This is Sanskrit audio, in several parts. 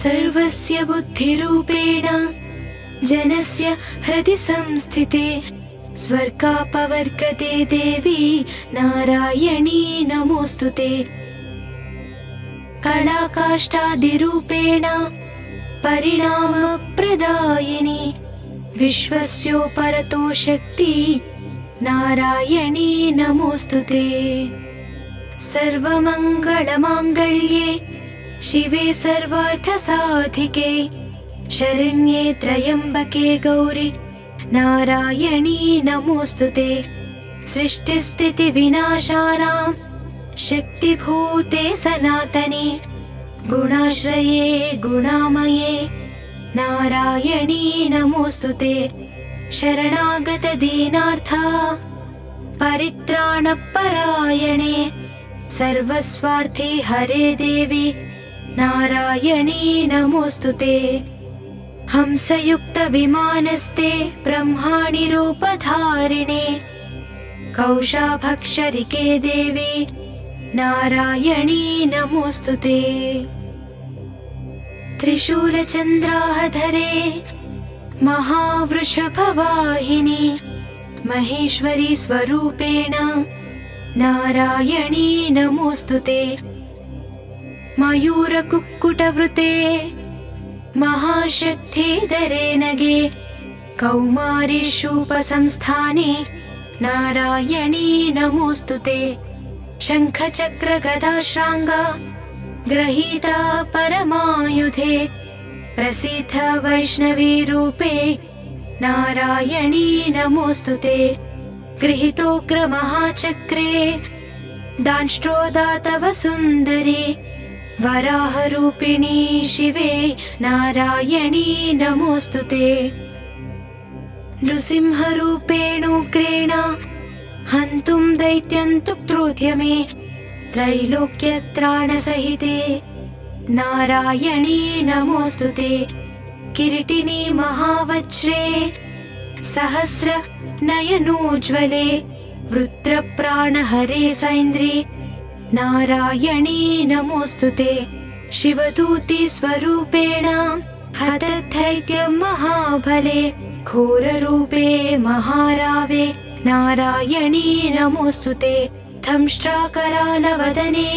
सर्वस्य बुद्धिरूपेण जनस्य हृदि संस्थिते स्वर्गापवर्गते देवी नारायणी नमोस्तुते। कलाकाष्ठादिरूपेण परिणामप्रदायिनी विश्वस्योपरतो शक्ति नारायणी नमोस्तुते। सर्वमङ्गलमाङ्गल्ये शिवे सर्वार्थसाधिके शरण्ये त्र्यम्बके गौरि नारायणी नमोस्तुते। सृष्टिस्थितिविनाशानां शक्तिभूते सनातने गुणाश्रये गुणामये नारायणी नमोस्तुते। शरणागतदीनार्था परित्राणपरायणे सर्वस्वार्थे हरे देवी नारायणी नमोस्तुते। हंसयुक्तविमानस्ते ब्रह्माणि रूपधारिणे कौशाभक्षरिके देवी नारायणी नमोस्तुते। त्रिशूलचन्द्राहधरे महावृषभवाहिनी महेश्वरी स्वरूपेण नारायणी नमोस्तुते। मयूरकुक्कुटवृते महाशक्तिधरे नगे कौमारीषूपसंस्थाने नारायणी नमोस्तुते। शङ्खचक्रगदाश्राङ्गा गृहीता परमायुधे प्रसिद्ध वैष्णवी रूपे नारायणी नमोस्तुते। गृहीतोग्रमहाचक्रे दांष्ट्रोदातव सुन्दरी वराहरूपिणी शिवे नारायणी नमोस्तुते। नृसिंहरूपेणोग्रेण हन्तुं दैत्यं तुक्त्रोद्यमे त्रैलोक्यत्राणसहिते नारायणी नमोस्तुते। किरीटिनी महावज्रे सहस्रनयनोज्ज्वले वृत्रप्राणहरे सैन्द्रे नारायणी नमोस्तुते। शिवदूती स्वरूपेण हतदैत्यं महाबले घोररूपे महारावे नारायणी नमोस्तुते। दंष्ट्राकरालवदने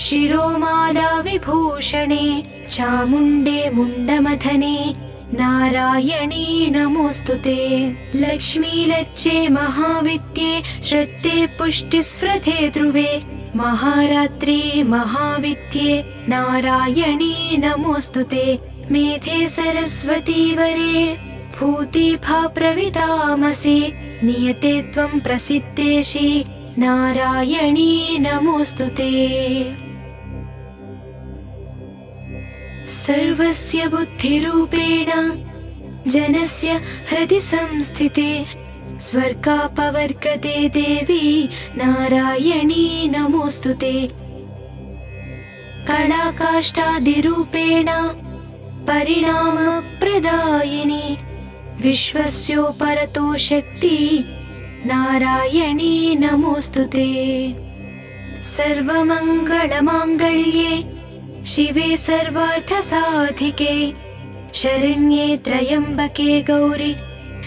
शिरोमाला विभूषणे चामुण्डे मुण्डमथने नारायणी नमोस्तुते। लक्ष्मीलज्जे महाविद्ये श्रद्धे पुष्टिस्पृधे ध्रुवे महारात्रि महाविद्ये नारायणी नमोस्तुते। मेधे सरस्वती वरे भूतिभा प्रवितामसि नियते त्वं प्रसिद्धेशि नारायणी नमोस्तुते। सर्वस्य बुद्धिरूपेण जनस्य हृदि संस्थिते स्वर्गापवर्गते देवी नारायणी नमोस्तुते। कलाकाष्ठादिरूपेण परिणामप्रदायिनी विश्वस्योपरतो शक्ति नारायणी नमोस्तुते। सर्वमङ्गलमाङ्गल्ये शिवे सर्वार्थसाधिके शरण्ये त्र्यम्बके गौरि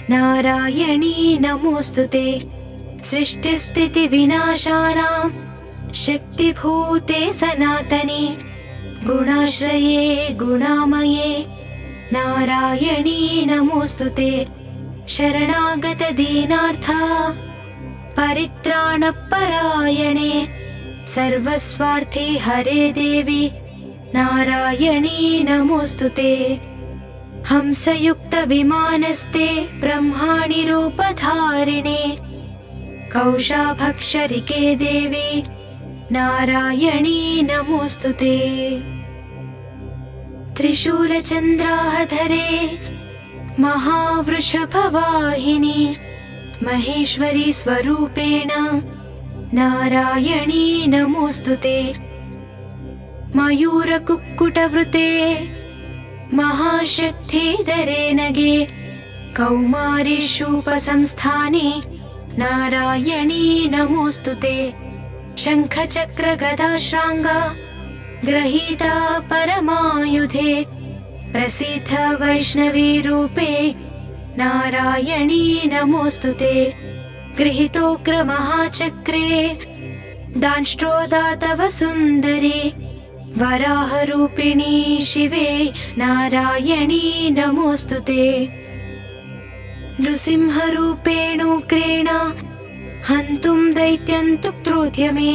नारायणी नमोस्तुते। सृष्टिस्थितिविनाशानां शक्तिभूते सनातने गुणाश्रये गुणामये नारायणी नमोस्तुते। शरणागतदीनार्था परित्राणपरायणे सर्वस्वार्थे हरे देवी नारायणी नमोस्तुते। हंसयुक्तविमानस्ते ब्रह्माणि रूपधारिणे कौशाभक्षरिके देवी नारायणी नमोस्तुते। त्रिशूलचन्द्राहधरे महावृषभवाहिनी महेश्वरी स्वरूपेण नारायणी नमोस्तुते। मयूरकुक्कुटवृते महाशक्तिधरे नगे कौमारीषूपसंस्थाने नारायणी नमोस्तुते। शङ्खचक्रगदाश्राङ्गा गृहीता परमायुधे प्रसीद वैष्णवी रूपे नारायणी नमोस्तुते। गृहीतोग्र महाचक्रे दांष्ट्रोदा तव सुन्दरे वराहरूपिणी शिवे नारायणी नमोस्तुते। नृसिंहरूपेणोग्रेण हन्तुं दैत्यं तुक्त्रोद्यमे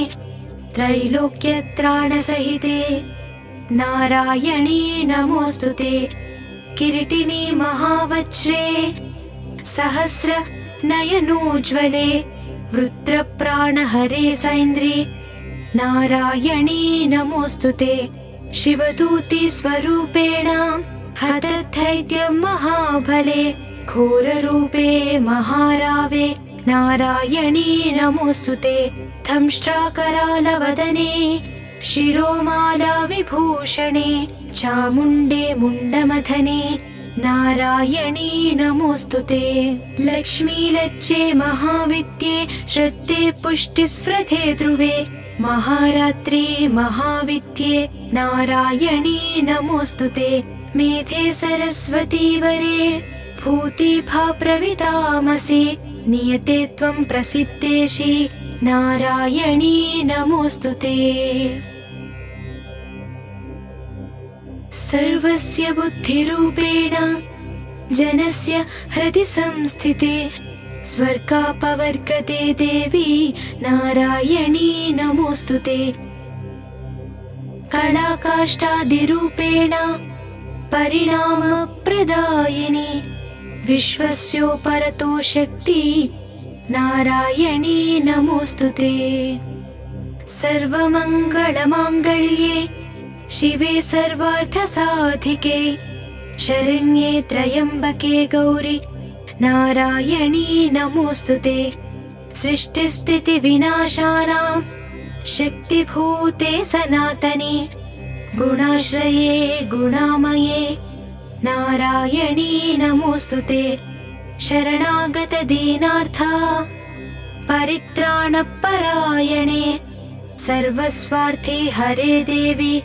त्रैलोक्यत्राणसहिते नारायणी नमोस्तुते। किरीटिनी महावज्रे सहस्र नयनोज्ज्वले वृत्रप्राणहरे सैन्द्रे नारायणी नमोस्तुते। शिवदूती स्वरूपेण हतदैत्यं महाबले घोररूपे महारावे नारायणी नमोस्तुते। दंष्ट्राकरालवदने शिरोमाला विभूषणे चामुण्डे मुण्डमथने नारायणी नमोस्तुते। लक्ष्मीलज्जे महाविद्ये श्रद्धे पुष्टिस्पृधे ध्रुवे महारात्रि महाविद्ये नारायणी नमोस्तुते। मेधे सरस्वती वरे भूतिभा प्रवितामसि नियते त्वं प्रसिद्धेशि नारायणी नमोस्तुते। सर्वस्य बुद्धिरूपेण जनस्य हृदि संस्थिते स्वर्गापवर्गते देवी नारायणी नमोस्तुते। कलाकाष्ठादिरूपेण परिणामप्रदायिनी विश्वस्योपरतो शक्ति नारायणी नमोस्तुते। सर्वमङ्गलमाङ्गल्ये शिवे सर्वार्थसाधिके शरण्ये त्र्यम्बके गौरि नारायणी नमोस्तुते। सृष्टिस्थितिविनाशानां शक्तिभूते सनातने गुणाश्रये गुणामये नारायणी नमोस्तुते। शरणागत दीनार्थ परित्राणपरायणे सर्वस्वार्थे हरे देवी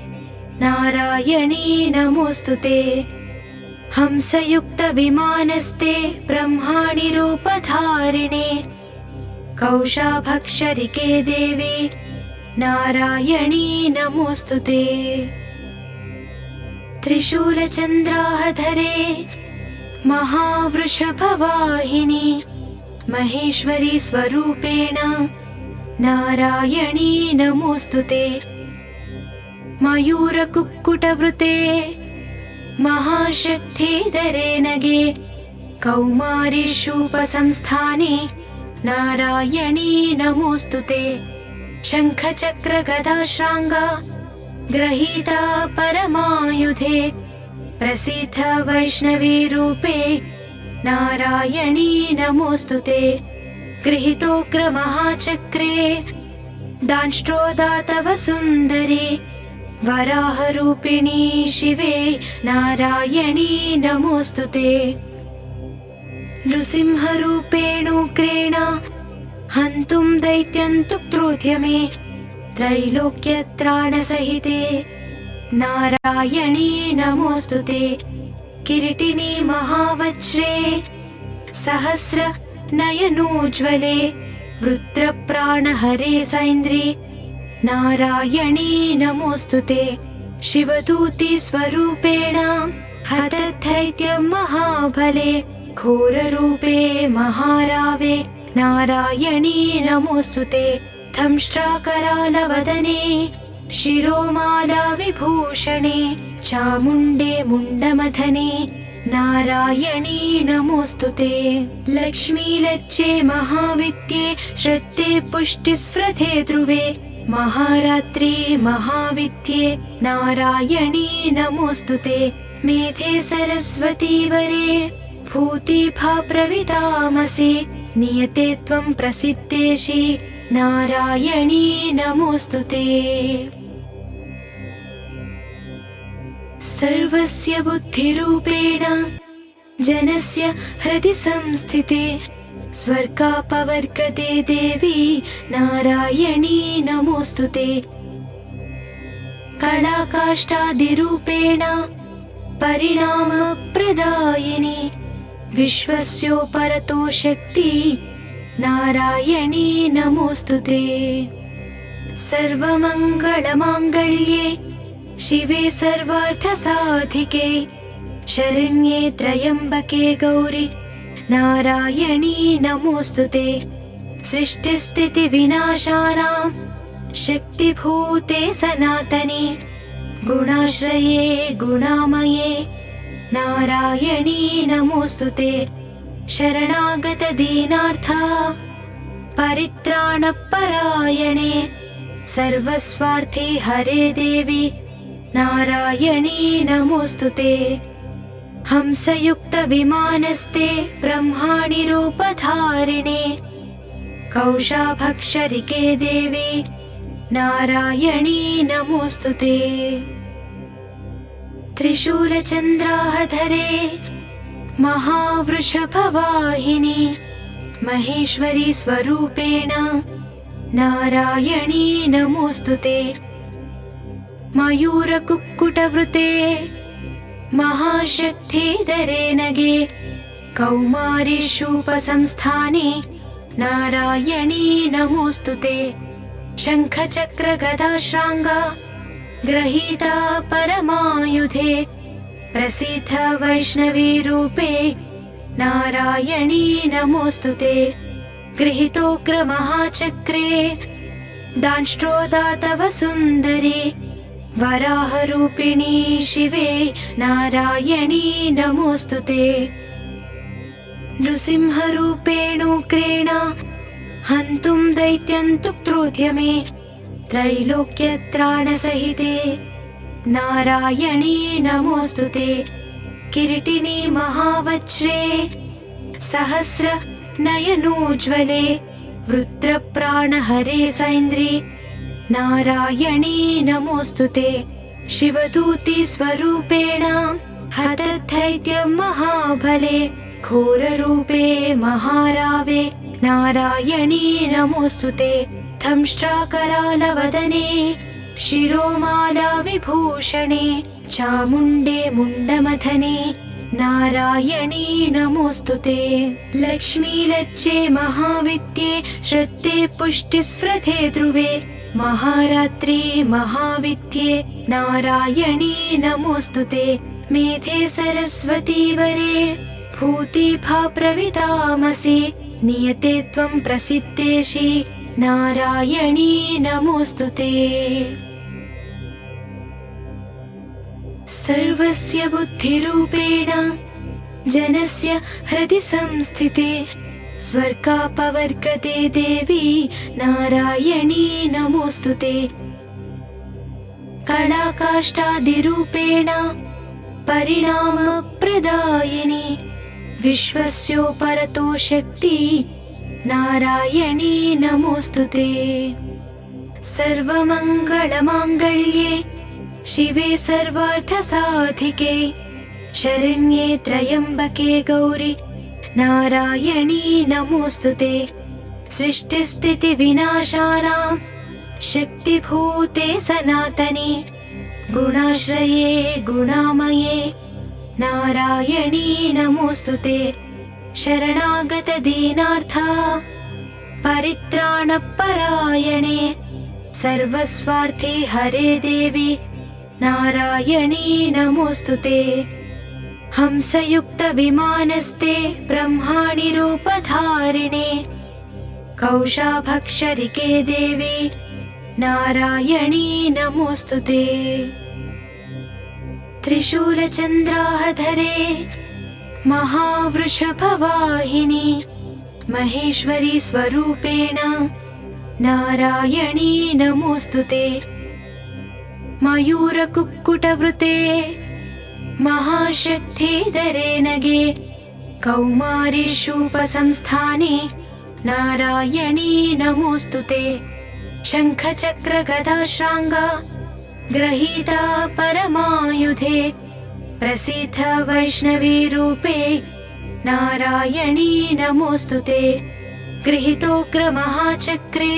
नारायणी नमोस्तुते। हंसयुक्त विमानस्ते ब्रह्माणि रूपधारिणे कौशाभक्षरिके देवी नारायणी नमोस्तुते। त्रिशूलचन्द्राहधरे महावृषभवाहिनी महेश्वरी स्वरूपेण नारायणी नमोस्तुते। मयूरकुक्कुटवृते महाशक्तिधरे नगे कौमारीषूपसंस्थाने नारायणी नमोस्तुते। शङ्खचक्रगदाश्राङ्गा गृहीता परमायुधे प्रसीद वैष्णवी रूपे नारायणी नमोस्तुते। गृहीतोग्र महाचक्रे दांष्ट्रोदा तव सुन्दरे वराहरूपिणी शिवे नारायणी नमोस्तुते। नृसिंहरूपेणोग्रेण हन्तुं दैत्यं तुक्त्रोद्यमे त्रैलोक्यत्राणसहिते नारायणी नमोस्तुते। किरीटिनी महावज्रे सहस्र नयनोज्ज्वले वृत्रप्राणहरे सैन्द्रे नारायणी नमोस्तुते। शिवदूती स्वरूपेण हतदैत्यं महाबले घोररूपे महारावे नारायणी नमोस्तुते। दंष्ट्राकरालवदने शिरोमाला विभूषणे चामुण्डे मुण्डमथने नारायणी नमोस्तुते। लक्ष्मीलज्जे महाविद्ये श्रद्धे पुष्टिस्पृधे ध्रुवे महारात्रि महाविद्ये नारायणी नमोस्तुते। मेधे सरस्वती वरे भूतिभा प्रवितामसि नियते त्वं प्रसिद्धेशि नारायणी नमोस्तुते। सर्वस्य बुद्धिरूपेण जनस्य हृदि संस्थिते स्वर्गापवर्गते देवी नारायणी नमोस्तुते। कलाकाष्ठादिरूपेण परिणामप्रदायिनि विश्वस्योपरतो शक्ति नारायणी नमोस्तुते। सर्वमङ्गलमाङ्गल्ये शिवे सर्वार्थसाधिके शरण्ये त्र्यम्बके गौरि नारायणी नमोस्तुते। सृष्टिस्थितिविनाशानां शक्तिभूते सनातने गुणाश्रये गुणामये नारायणी नमोस्तुते। शरणागतदीनार्था परित्राणपरायणे सर्वस्वार्थे हरे देवी नारायणी नमोस्तुते। हंसयुक्तविमानस्ते ब्रह्माणि रूपधारिणे कौशाभक्षरिके देवी नारायणी नमोस्तुते। त्रिशूलचन्द्राहधरे महावृषभवाहिनी महेश्वरी स्वरूपेण नारायणी नमोस्तुते। मयूरकुक्कुटवृते महाशक्तिधरे नगे कौमारीषूपसंस्थाने नारायणी नमोस्तुते। शङ्खचक्रगदाश्राङ्गा गृहीता परमायुधे प्रसीद वैष्णवी रूपे नारायणी नमोस्तुते। गृहीतोग्रमहाचक्रे दांष्ट्रोदा तव सुन्दरी वराहरूपिणी शिवे नारायणी नमोस्तुते। नृसिंहरूपेणोग्रेण हन्तुं दैत्यं तुक्त्रोद्यमे त्रैलोक्यत्राणसहिते नारायणी नमोस्तुते। किरीटिनी महावज्रे सहस्रनयनोज्ज्वले वृत्रप्राणहरे सैन्द्री नारायणी नमोस्तुते। शिवदूती स्वरूपेण हतदैत्यं महाबले घोररूपे महारावे नारायणी नमोस्तुते। दंष्ट्राकरालवदने शिरोमाला विभूषणे चामुण्डे मुण्डमथने नारायणी नमोस्तुते। लक्ष्मीलज्जे महाविद्ये श्रद्धे पुष्टिस्पृधे ध्रुवे महारात्रि महाविद्ये नारायणी नमोस्तुते। मेधे सरस्वती वरे भूतिभा प्रवितामसि नियते त्वं प्रसिद्धेशि नारायणी नमोस्तुते। सर्वस्य बुद्धिरूपेण जनस्य हृदि संस्थिते स्वर्गापवर्गते देवी नारायणी नमोस्तुते। कलाकाष्ठादिरूपेण परिणामप्रदायिनि विश्वस्योपरतो शक्ति नारायणी नमोस्तुते। सर्वमङ्गलमाङ्गल्ये शिवे सर्वार्थसाधिके शरण्ये त्र्यम्बके गौरि नारायणी नमोस्तुते। सृष्टिस्थितिविनाशानां शक्तिभूते सनातने गुणाश्रये गुणामये नारायणी नमोस्तुते। शरणागतदीनार्था परित्राणपरायणे सर्वस्वार्थे हरे देवी नारायणी नमोस्तुते। हंसयुक्तविमानस्ते ब्रह्माणि रूपधारिणे कौशाभक्षरिके देवी नारायणी नमोस्तुते। त्रिशूलचन्द्राहधरे महावृषभवाहिनी महेश्वरी स्वरूपेण नारायणी नमोस्तुते। मयूरकुक्कुटवृते महाशक्तिधरे नगे कौमारीषूपसंस्थाने नारायणी नमोस्तुते। शङ्खचक्रगदाश्राङ्गा गृहीता परमायुधे प्रसीद वैष्णवी रूपे नारायणी नमोस्तुते। गृहीतोग्रमहाचक्रे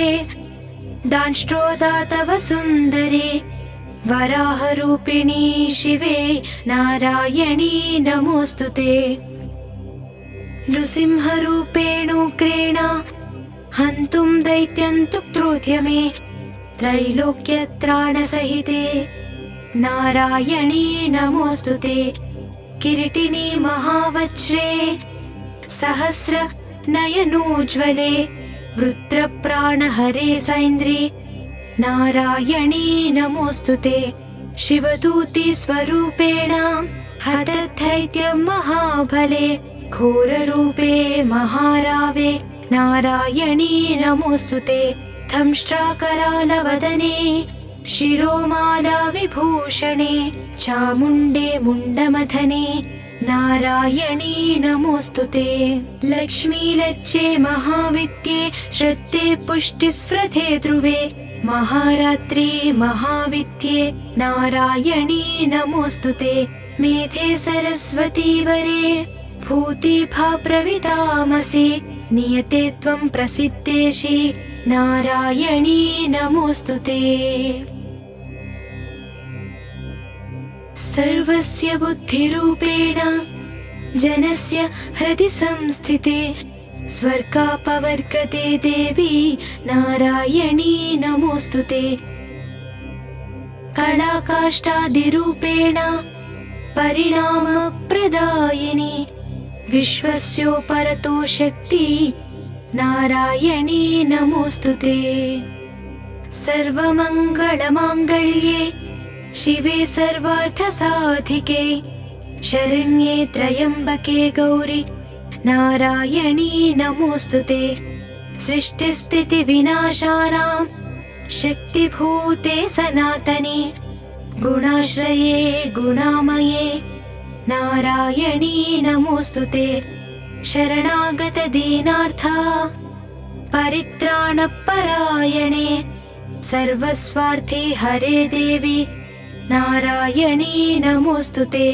दांष्ट्रोदा तव सुन्दरी वराहरूपिणी शिवे नारायणी नमोऽस्तुते। नृसिंहरूपेणोग्रेण हन्तुं दैत्यं तु क्रोध्य मे त्रैलोक्यत्राणसहिते नारायणी नमोऽस्तुते। किरीटिनी महावज्रे सहस्रनयनोज्ज्वले वृत्रप्राणहरे सैन्द्रि नारायणी नमोऽस्तुते। शिवदूतिस्वरूपेण हतदैत्यं महाबले घोररूपे महारावे नारायणी नमोऽस्तुते। दंष्ट्राकरालवदने शिरोमाला विभूषणे चामुण्डे मुण्डमथने नारायणी नमोऽस्तुते। लक्ष्मीलज्जे महाविद्ये श्रद्धे पुष्टिस्पृधे ध्रुवे महारात्रि महाविद्ये नारायणी नमोऽस्तुते। मेधे सरस्वती वरे भूतिभा प्रवितामसि नियते त्वं प्रसिद्धेशि नारायणी नमोऽस्तुते। सर्वस्य बुद्धिरूपेण जनस्य हृदि संस्थिते स्वर्गापवर्गते देवी नारायणी नमोऽस्तुते। कलाकाष्ठादिरूपेण परिणामप्रदायिनी विश्वस्योपरतो शक्ति नारायणी नमोऽस्तुते। सर्वमङ्गलमाङ्गल्ये शिवे सर्वार्थसाधिके शरण्ये त्र्यम्बके गौरि नारायणी नमोऽस्तुते। सृष्टिस्थितिविनाशानां शक्तिभूते सनातने गुणाश्रये गुणामये नारायणी नमोऽस्तुते। शरणागतदीनार्था परित्राणपरायणे सर्वस्वार्थे हरे देवी नारायणी नमोऽस्तुते।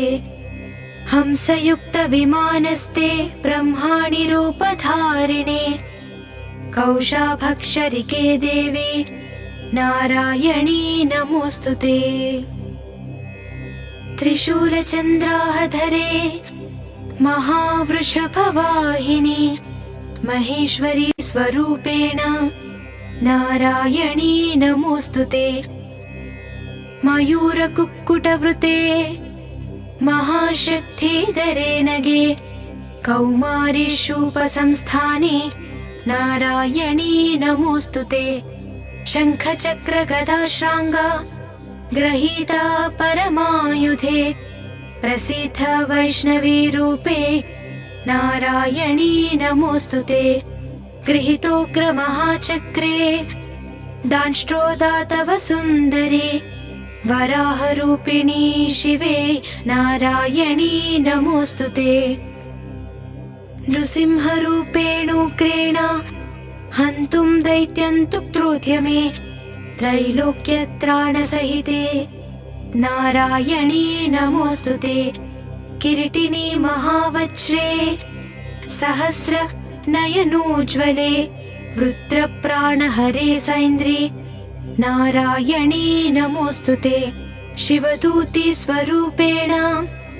हंसयुक्तविमानस्ते ब्रह्माणि रूपधारिणे कौशाभक्षरिके देवी नारायणी नमोऽस्तुते। त्रिशूलचन्द्राहधरे महावृषभवाहिनी महेश्वरी स्वरूपेण नारायणी नमोऽस्तुते। मयूरकुक्कुटवृते महाशक्तिधरे नगे कौमारीषूपसंस्थाने नारायणी नमोऽस्तुते। शङ्खचक्रगदाश्राङ्गा गृहीता परमायुधे प्रसीद वैष्णवी रूपे नारायणी नमोऽस्तुते। गृहीतोग्रमहाचक्रे दांष्ट्रोदातव सुन्दरे वराहरूपिणी शिवे नारायणी नमोऽस्तुते। नृसिंहरूपेणोग्रेण हन्तुं दैत्यं तु क्रोध्य मे त्रैलोक्यत्राणसहिते नारायणी नमोऽस्तुते। किरीटिनी महावज्रे सहस्रनयनोज्ज्वले वृत्रप्राणहरे सैन्द्रि नारायणी नमोऽस्तुते। शिवदूतिस्वरूपेण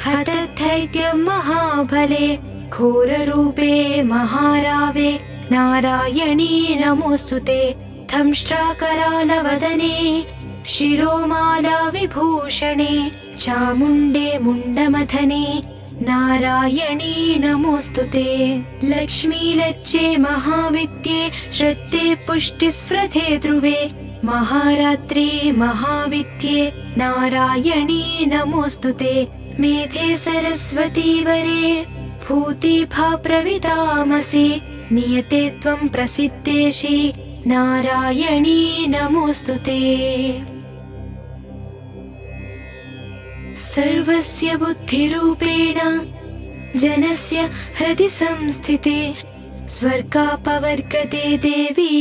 हतदैत्यं महाबले घोररूपे महारावे नारायणी नमोऽस्तुते। दंष्ट्राकरालवदने शिरोमाला विभूषणे चामुण्डे मुण्डमथने नारायणी नमोऽस्तुते। लक्ष्मीलज्जे महाविद्ये श्रद्धे पुष्टिस्पृधे ध्रुवे महारात्रि महाविद्ये नारायणी नमोऽस्तुते। मेधे सरस्वती वरे भूतिभा प्रवितामसि नियते त्वं प्रसिद्धेशि नारायणी नमोऽस्तुते। सर्वस्य बुद्धिरूपेण जनस्य हृदि संस्थिते स्वर्गापवर्गते देवी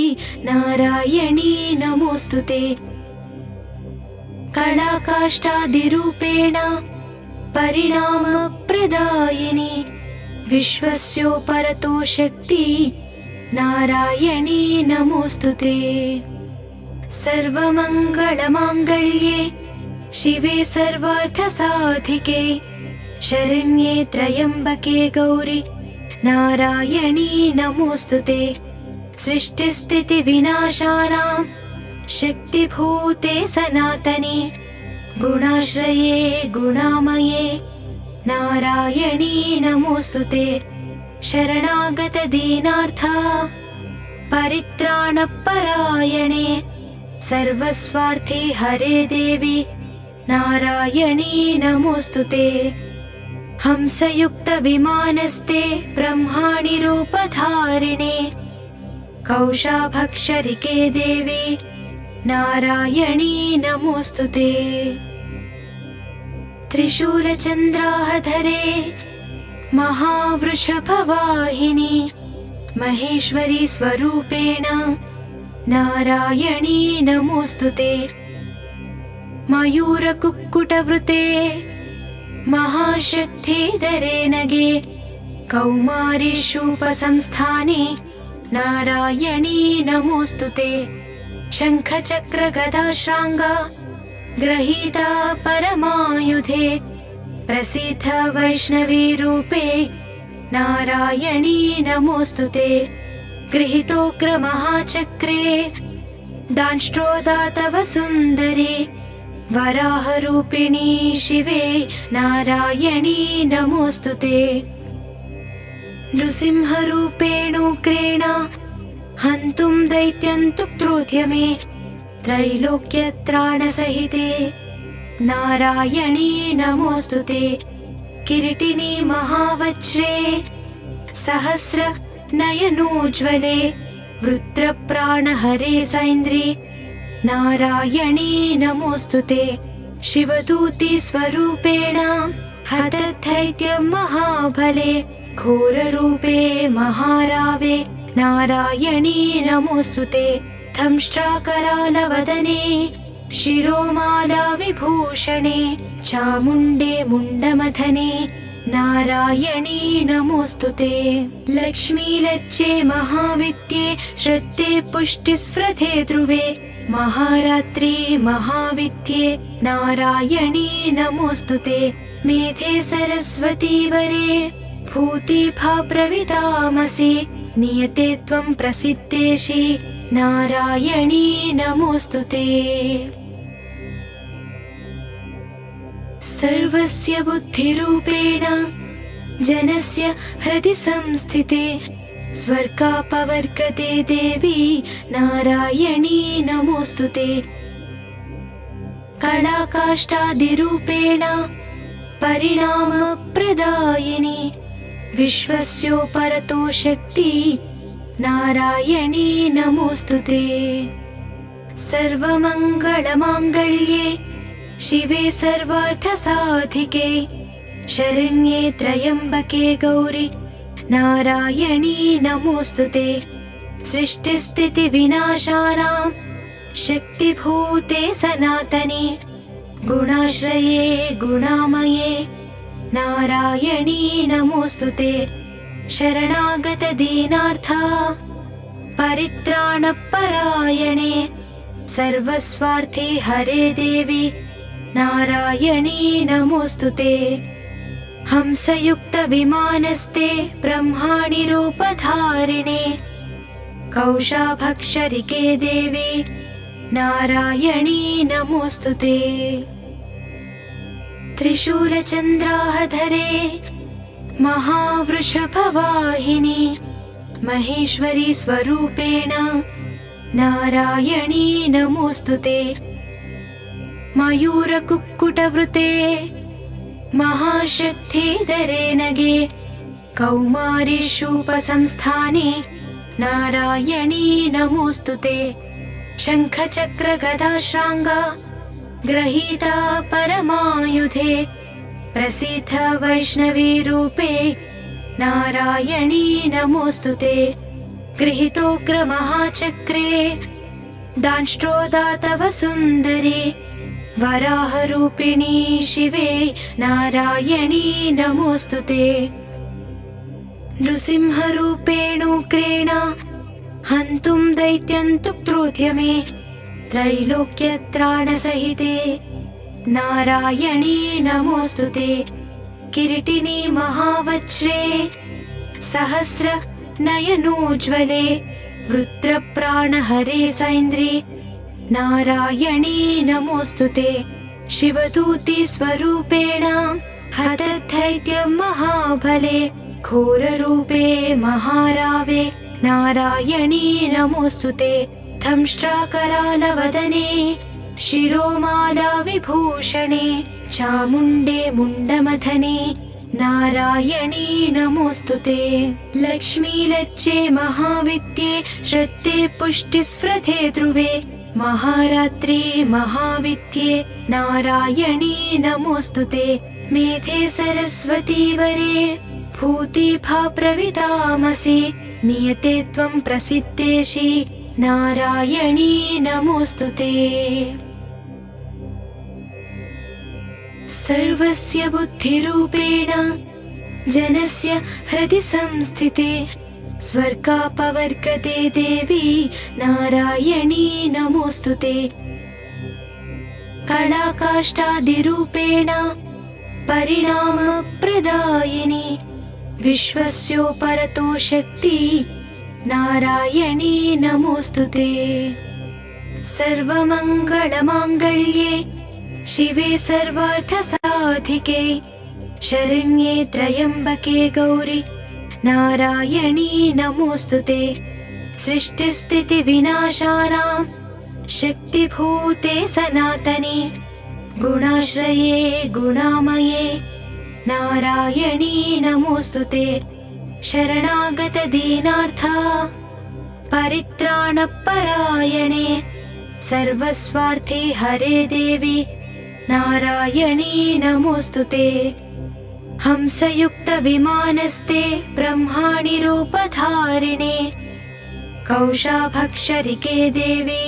नारायणी नमोऽस्तुते। कलाकाष्ठादिरूपेण परिणामप्रदायिनी विश्वस्योपरतो शक्ति नारायणी नमोऽस्तुते। सर्वमङ्गलमाङ्गल्ये शिवे सर्वार्थसाधिके शरण्ये त्र्यम्बके गौरि नारायणी नमोऽस्तुते। सृष्टिस्थितिविनाशानां शक्तिभूते सनातने गुणाश्रये गुणामये नारायणी नमोऽस्तुते। शरणागतदीनार्थ परित्राणपरायणे सर्वस्वार्थे हरे देवी नारायणी नमोऽस्तुते। हंसयुक्तविमानस्ते ब्रह्माणि रूपधारिणे कौशाभक्षरिके देवी नारायणी नमोऽस्तुते। त्रिशूलचन्द्राहधरे महावृषभवाहिनी महेश्वरी स्वरूपेण नारायणी नमोऽस्तुते। मयूरकुक्कुटवृते महाशक्तिधरे नगे कौमारीषूपसंस्थाने नारायणी नमोऽस्तुते। शङ्खचक्रगदाश्राङ्गा गृहीता परमायुधे प्रसीद वैष्णवीरूपे नारायणी नमोऽस्तुते। गृहीतोग्रमहाचक्रे दांष्ट्रोदातव सुन्दरे वराहरूपिणी शिवे नारायणी नमोऽस्तुते। नृसिंहरूपेणोग्रेण हन्तुं दैत्यं तुक्त्रोद्यमे त्रैलोक्यत्राणसहिते नारायणी नमोऽस्तुते। किरीटिनी महावज्रे सहस्रनयनोज्ज्वले वृत्रप्राणहरे सैन्द्रे नारायणी नमोऽस्तुते। शिवदूती स्वरूपेण हतदैत्यं महाबले घोररूपे महारावे नारायणी नमोऽस्तुते। दंष्ट्राकरालवदने शिरोमाला विभूषणे चामुण्डे मुण्डमथने नारायणी नमोऽस्तुते। लक्ष्मीलज्जे महाविद्ये श्रद्धे पुष्टिस्पृधे ध्रुवे महारात्रि महाविद्ये नारायणी नमोऽस्तुते। मेधे सरस्वती वरे भूतिभाप्रवितामसि नियते त्वं प्रसिद्धेशि नारायणी नमोऽस्तुते। सर्वस्य बुद्धिरूपेण जनस्य हृदि संस्थिते स्वर्गापवर्गते देवी नारायणी नमोऽस्तुते। कलाकाष्ठादिरूपेण परिणामप्रदायिनी विश्वस्योपरतो शक्ति नारायणी नमोऽस्तुते। सर्वमङ्गलमाङ्गल्ये शिवे सर्वार्थसाधिके शरण्ये त्र्यम्बके गौरि नारायणी नमोऽस्तुते। सृष्टिस्थितिविनाशानां शक्तिभूते सनातने गुणाश्रये गुणामये नारायणी नमोऽस्तुते। शरणागतदीनार्थ परित्राणपरायणे सर्वस्वार्थे हरे देवी नारायणी नमोऽस्तुते। हंसयुक्तविमानस्ते ब्रह्माणि रूपधारिणे कौशाभक्षरिके देवी नारायणी नमोऽस्तुते। त्रिशूलचन्द्राहधरे महावृषभवाहिनी महेश्वरी स्वरूपेण नारायणी नमोऽस्तुते। मयूरकुक्कुटवृते महाशक्तिधरे नगे कौमारीषूपसंस्थाने नारायणी नमोऽस्तुते। शङ्खचक्रगदाश्राङ्गा गृहीता परमायुधे प्रसीद वैष्णवीरूपे नारायणी नमोऽस्तुते। गृहीतोग्रमहाचक्रे दांष्ट्रोदातव सुन्दरे वराहरूपिणी शिवे नारायणी नमोऽस्तुते। नृसिंहरूपेणोग्रेण हन्तुं दैत्यं तुक्त्रोद्यमे त्रैलोक्यत्राणसहिते नारायणी नमोस्तुते। किरीटिनि महावज्रे सहस्र नयनोज्ज्वले वृत्रप्राणहरे सैन्द्रि नारायणी नमोस्तुते। शिवदूति स्वरूपेण हतदैत्यं महाबले घोररूपे महारावे नारायणी नमोस्तुते। दंष्ट्राकरालवदने शिरोमाला विभूषणे चामुण्डे मुण्डमथने नारायणी नमोस्तुते। लक्ष्मी लज्जे महाविद्ये श्रद्धे पुष्टिस्पृधे ध्रुवे महारात्रि महाविद्ये नारायणी नमोस्तुते। मेधे सरस्वती वरे भूतिभा प्रवितामसि नियते त्वं प्रसिद्धेशि नारायणी नमोस्तुते। सर्वस्य बुद्धिरूपेण जनस्य हृदि संस्थिते स्वर्गापवर्गते देवी नारायणी नमोस्तुते। कलाकाष्ठादिरूपेण परिणामप्रदायिनी विश्वस्योपरतो शक्ति नारायणी नमोस्तुते। सर्वमङ्गलमाङ्गल्ये शिवे सर्वार्थसाधिके शरण्ये त्र्यम्बके गौरि नारायणी नमोस्तुते। सृष्टिस्थितिविनाशानां शक्तिभूते सनातने गुणाश्रये गुणामये नारायणी नमोस्तुते। शरणागतदीनार्था परित्राणपरायणे सर्वस्वार्थे हरे देवी नारायणी नमोस्तुते। हंसयुक्तविमानस्ते ब्रह्माणि रूपधारिणे कौशाभक्षरिके देवी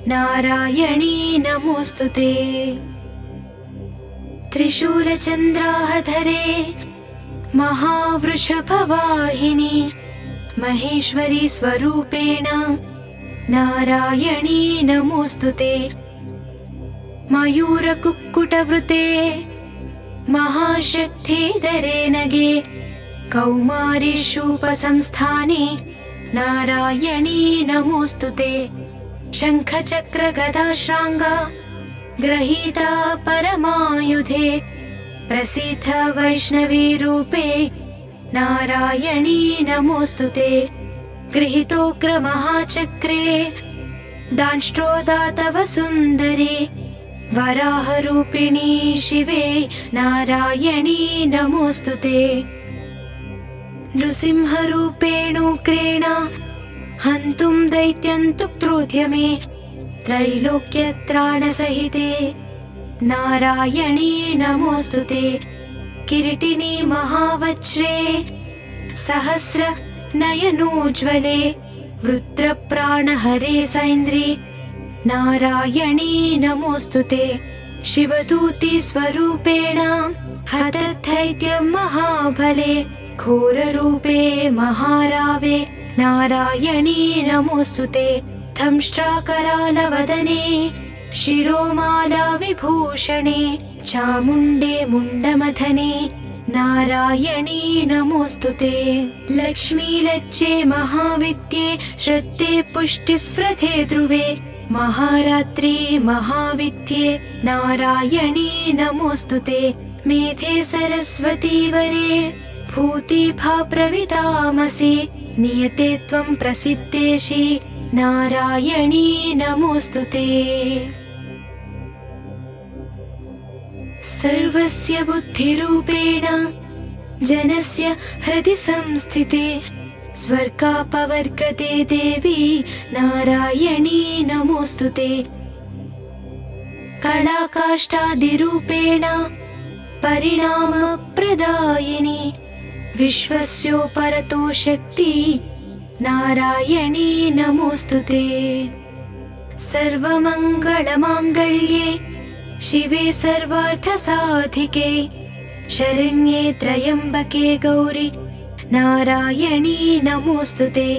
नारायणी नमोस्तुते। त्रिशूलचन्द्राहधरे महावृषभवाहिनी महेश्वरी स्वरूपेण नारायणी नमोस्तुते। मयूरकुक्कुटवृते महाशक्तिधरे नगे कौमारीषूपसंस्थाने नारायणी नमोस्तुते। शङ्खचक्रगदाश्राङ्गा गृहीता परमायुधे प्रसिद्ध वैष्णवीरूपे नारायणी नमोस्तुते। गृहीतोग्रमहाचक्रे दांष्ट्रोदातव सुन्दरे वराहरूपिणी शिवे नारायणी नमोस्तुते। नृसिंहरूपेणोग्रेण हन्तुं दैत्यं तुक्त्रोद्यमे त्रैलोक्यत्राणसहिते नारायणी नमोस्तुते। किरीटिनि महावज्रे सहस्र नयनोज्ज्वले वृत्रप्राणहरे सैन्द्रि नारायणी नमोस्तुते। शिवदूति स्वरूपेण हतदैत्यं महाबले घोररूपे महारावे नारायणी नमोस्तुते। दंष्ट्राकरालवदने शिरोमाला विभूषणे चामुण्डे मुण्डमथने नारायणी नमोस्तुते। लक्ष्मी लज्जे महाविद्ये श्रद्धे पुष्टिस्पृधे ध्रुवे महारात्रि महाविद्ये नारायणी नमोस्तुते। मेधे सरस्वती वरे भूतिभा प्रवितामसि नियते त्वं प्रसिद्धेशि नारायणी नमोस्तुते। सर्वस्य बुद्धिरूपेण जनस्य हृदि संस्थिते स्वर्गापवर्गते देवी नारायणी नमोस्तुते। कलाकाष्ठादिरूपेण परिणामप्रदायिनी विश्वस्योपरतो शक्ति नारायणी नमोस्तुते। सर्वमङ्गलमाङ्गल्ये शिवे सर्वार्थसाधिके शरण्ये त्र्यम्बके गौरि नारायणी नमोस्तुते।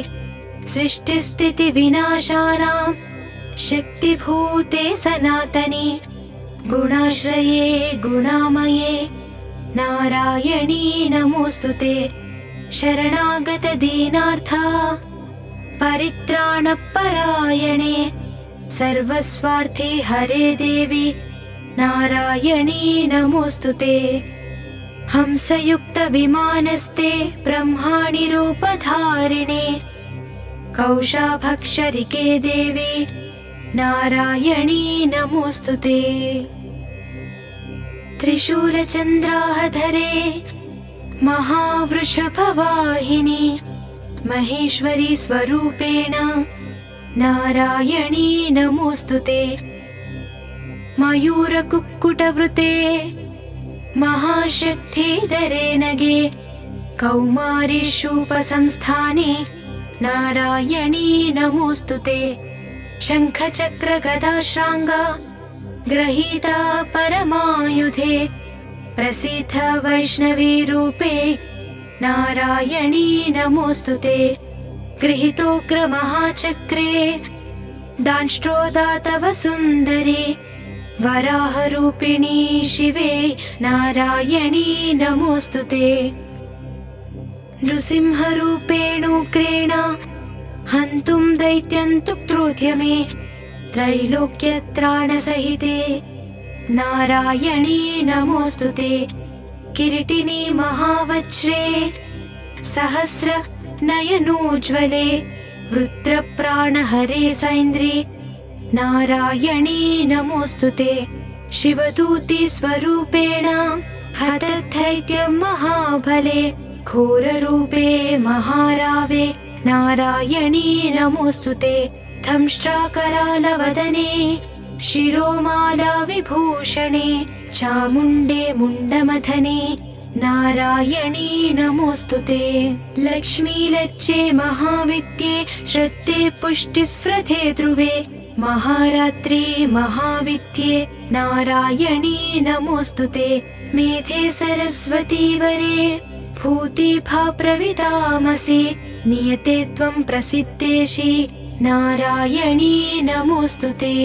सृष्टिस्थितिविनाशानां शक्तिभूते सनातने गुणाश्रये गुणामये नारायणी नमोस्तुते। शरणागत दीनार्थ परित्राणपरायणे सर्वस्वार्थे हरे देवी नारायणी नमोस्तुते। हंसयुक्त विमानस्ते ब्रह्माणि रूपधारिणे कौशाभक्षरिके देवी नारायणी नमोस्तुते। त्रिशूलचन्द्राहधरे महावृषभवाहिनी महेश्वरी स्वरूपेण नारायणी नमोस्तुते। मयूरकुक्कुटवृते महाशक्तिधरे नगे कौमारी शूपसंस्थाने नारायणी नमोस्तुते। शङ्खचक्रगदाश्राङ्गा गृहीता परमायुधे प्रसीद वैष्णवी रूपे नारायणी नमोस्तुते। गृहीतोग्रमहाचक्रे दांष्ट्रोदातव सुन्दरे वराहरूपिणी शिवे नारायणी नमोस्तुते। नृसिंहरूपेणोग्रेण हन्तुं दैत्यं तुक्त्रोद्यमे त्रैलोक्यत्राणसहिते नारायणी नमोस्तुते। किरीटिनी महावज्रे सहस्र नयनोज्ज्वले वृत्रप्राणहरे सैन्द्रे नारायणी नमोस्तुते। शिवदूती स्वरूपेण हतदैत्यं महाबले घोररूपे महारावे नारायणी नमोस्तुते। दंष्ट्राकरालवदने शिरोमाला विभूषणे चामुण्डे मुण्डमथने नारायणी नमोस्तुते। लक्ष्मी लज्जे महाविद्ये श्रद्धे पुष्टिस्पृधे ध्रुवे महारात्रि महाविद्ये नारायणी नमोस्तुते। मेधे सरस्वती वरे भूतिभा प्रवितामसि नियते त्वं प्रसिद्धेशि नारायणी नमोस्तुते।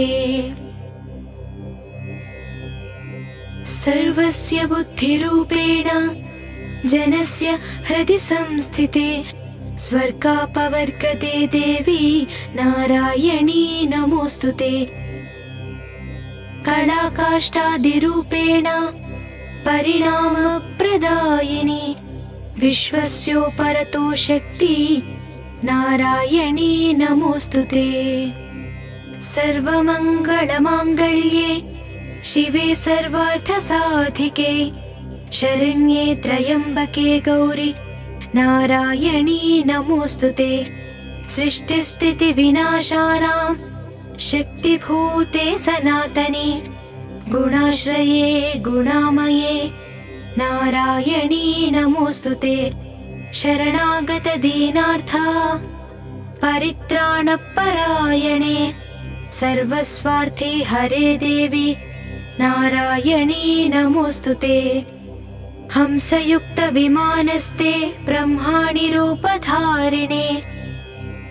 सर्वस्य बुद्धिरूपेण जनस्य हृदि संस्थिते स्वर्गापवर्गते देवी नारायणी नमोस्तुते। कलाकाष्ठादिरूपेण परिणामप्रदायिनी विश्वस्योपरतो शक्ति नारायणी नमोस्तुते। सर्वमङ्गलमाङ्गल्ये शिवे सर्वार्थसाधिके शरण्ये त्र्यम्बके गौरि नारायणी नमोस्तुते। सृष्टिस्थितिविनाशानां शक्तिभूते सनातने गुणाश्रये गुणामये नारायणी नमोस्तुते। शरणागत दीनार्थ परित्राणपरायणे सर्वस्वार्थे हरे देवी नारायणी नमोस्तुते। हंसयुक्त विमानस्ते ब्रह्माणि रूपधारिणे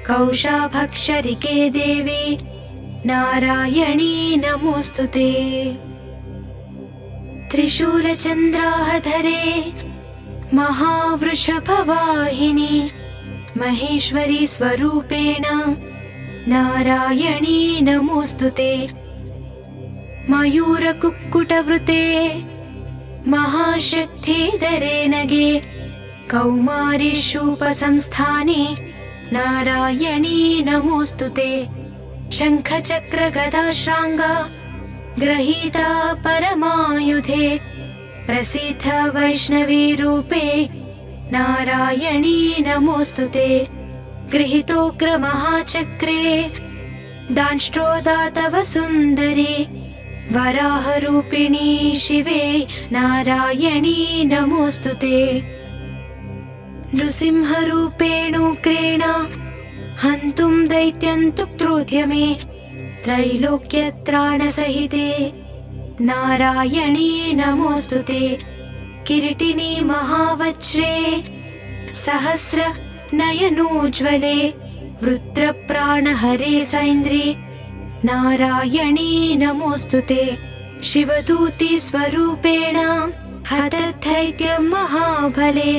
कौशाभक्षरिके देवी नारायणी नमोस्तुते। त्रिशूलचन्द्राहधरे महावृषभवाहिनी महेश्वरी स्वरूपेण नारायणी नमोस्तुते। मयूरकुक्कुटवृते महाशक्तिधरे नगे कौमारी शूपसंस्थाने नारायणी नमोस्तुते। शङ्खचक्रगदाश्राङ्गा गृहीता परमायुधे प्रसीद वैष्णवी रूपे नारायणी नमोस्तुते। गृहीतोग्रमहाचक्रे दांष्ट्रोदातव सुन्दरे वराहरूपिणी शिवे नारायणी नमोस्तुते। नृसिंहरूपेणोग्रेण हन्तुं दैत्यं तुक्त्रोद्यमे त्रैलोक्यत्राणसहिते नारायणी नमोस्तुते। किरीटिनी महावज्रे सहस्र नयनोज्ज्वले वृत्रप्राणहरे सैन्द्रे नारायणी नमोस्तुते। शिवदूतीस्वरूपेण हतद्धैत्यं महाबले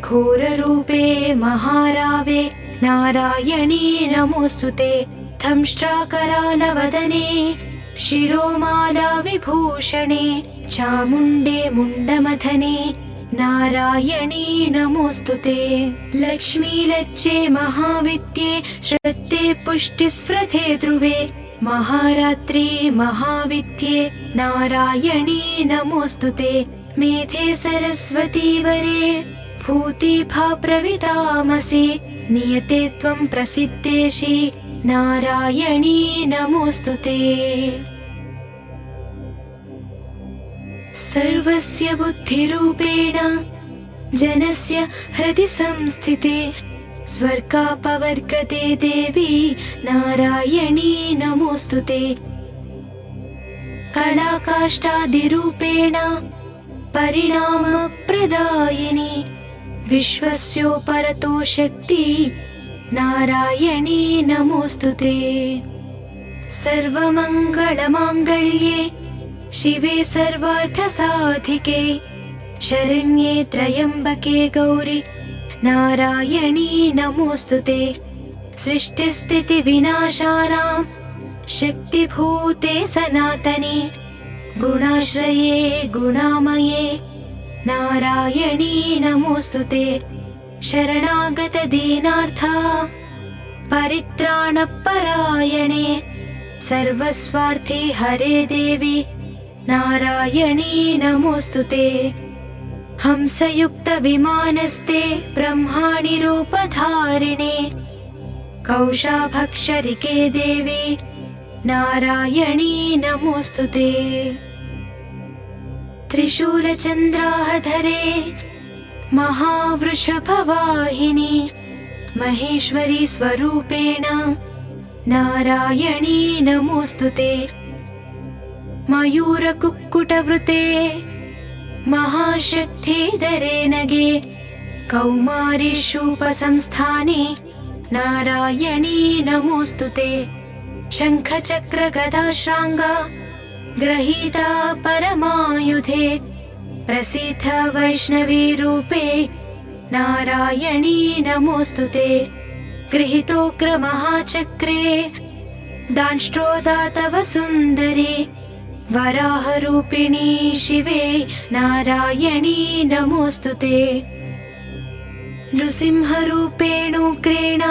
घोररूपे महारावे नारायणी नमोऽस्तुते दंष्ट्राकरालवदने शिरोमाला विभूषणे चामुण्डे मुण्डमथने नारायणी नमोऽस्तुते लक्ष्मीलज्जे महाविद्ये श्रद्धे पुष्टिस्पृधे ध्रुवे महारात्रि महाविद्ये नारायणी नमोऽस्तुते मेधे सरस्वती वरे भूतिभा प्रवितामसि नियते त्वं प्रसिद्धेशि नारायणी नमोऽस्तुते सर्वस्य बुद्धिरूपेण जनस्य हृदि संस्थिते स्वर्गापवर्गते देवी नारायणी नमोऽस्तुते कलाकाष्ठादिरूपेण परिणामप्रदायिनी विश्वस्योपरतो शक्ति नारायणी नमोऽस्तुते सर्वमङ्गलमाङ्गल्ये शिवे सर्वार्थसाधिके शरण्ये त्र्यम्बके गौरि नारायणी नमोऽस्तुते सृष्टिस्थितिविनाशानां शक्तिभूते सनातने गुणाश्रये गुणामये नारायणी नमोऽस्तुते शरणागतदीनार्था परित्राणपरायणे सर्वस्वार्थे हरे देवी नारायणी नमोऽस्तुते हंसयुक्तविमानस्ते ब्रह्माणि रूपधारिणे कौशाभक्षरिके देवी नारायणी नमोऽस्तुते त्रिशूलचन्द्राहधरे महावृषभवाहिनी महेश्वरी स्वरूपेण नारायणी नमोऽस्तुते मयूरकुक्कुटवृते महाशक्तिधरे नगे कौमारीषूपसंस्थाने नारायणी नमोऽस्तुते शङ्खचक्रगदाश्राङ्गा गृहीता परमायुधे प्रसीद वैष्णवी रूपे नारायणी नमोऽस्तुते गृहीतोग्रमहाचक्रे दांष्ट्रोदातव सुन्दरी वराहरूपिणी शिवे नारायणी नमोऽस्तुते नृसिंहरूपेणोग्रेण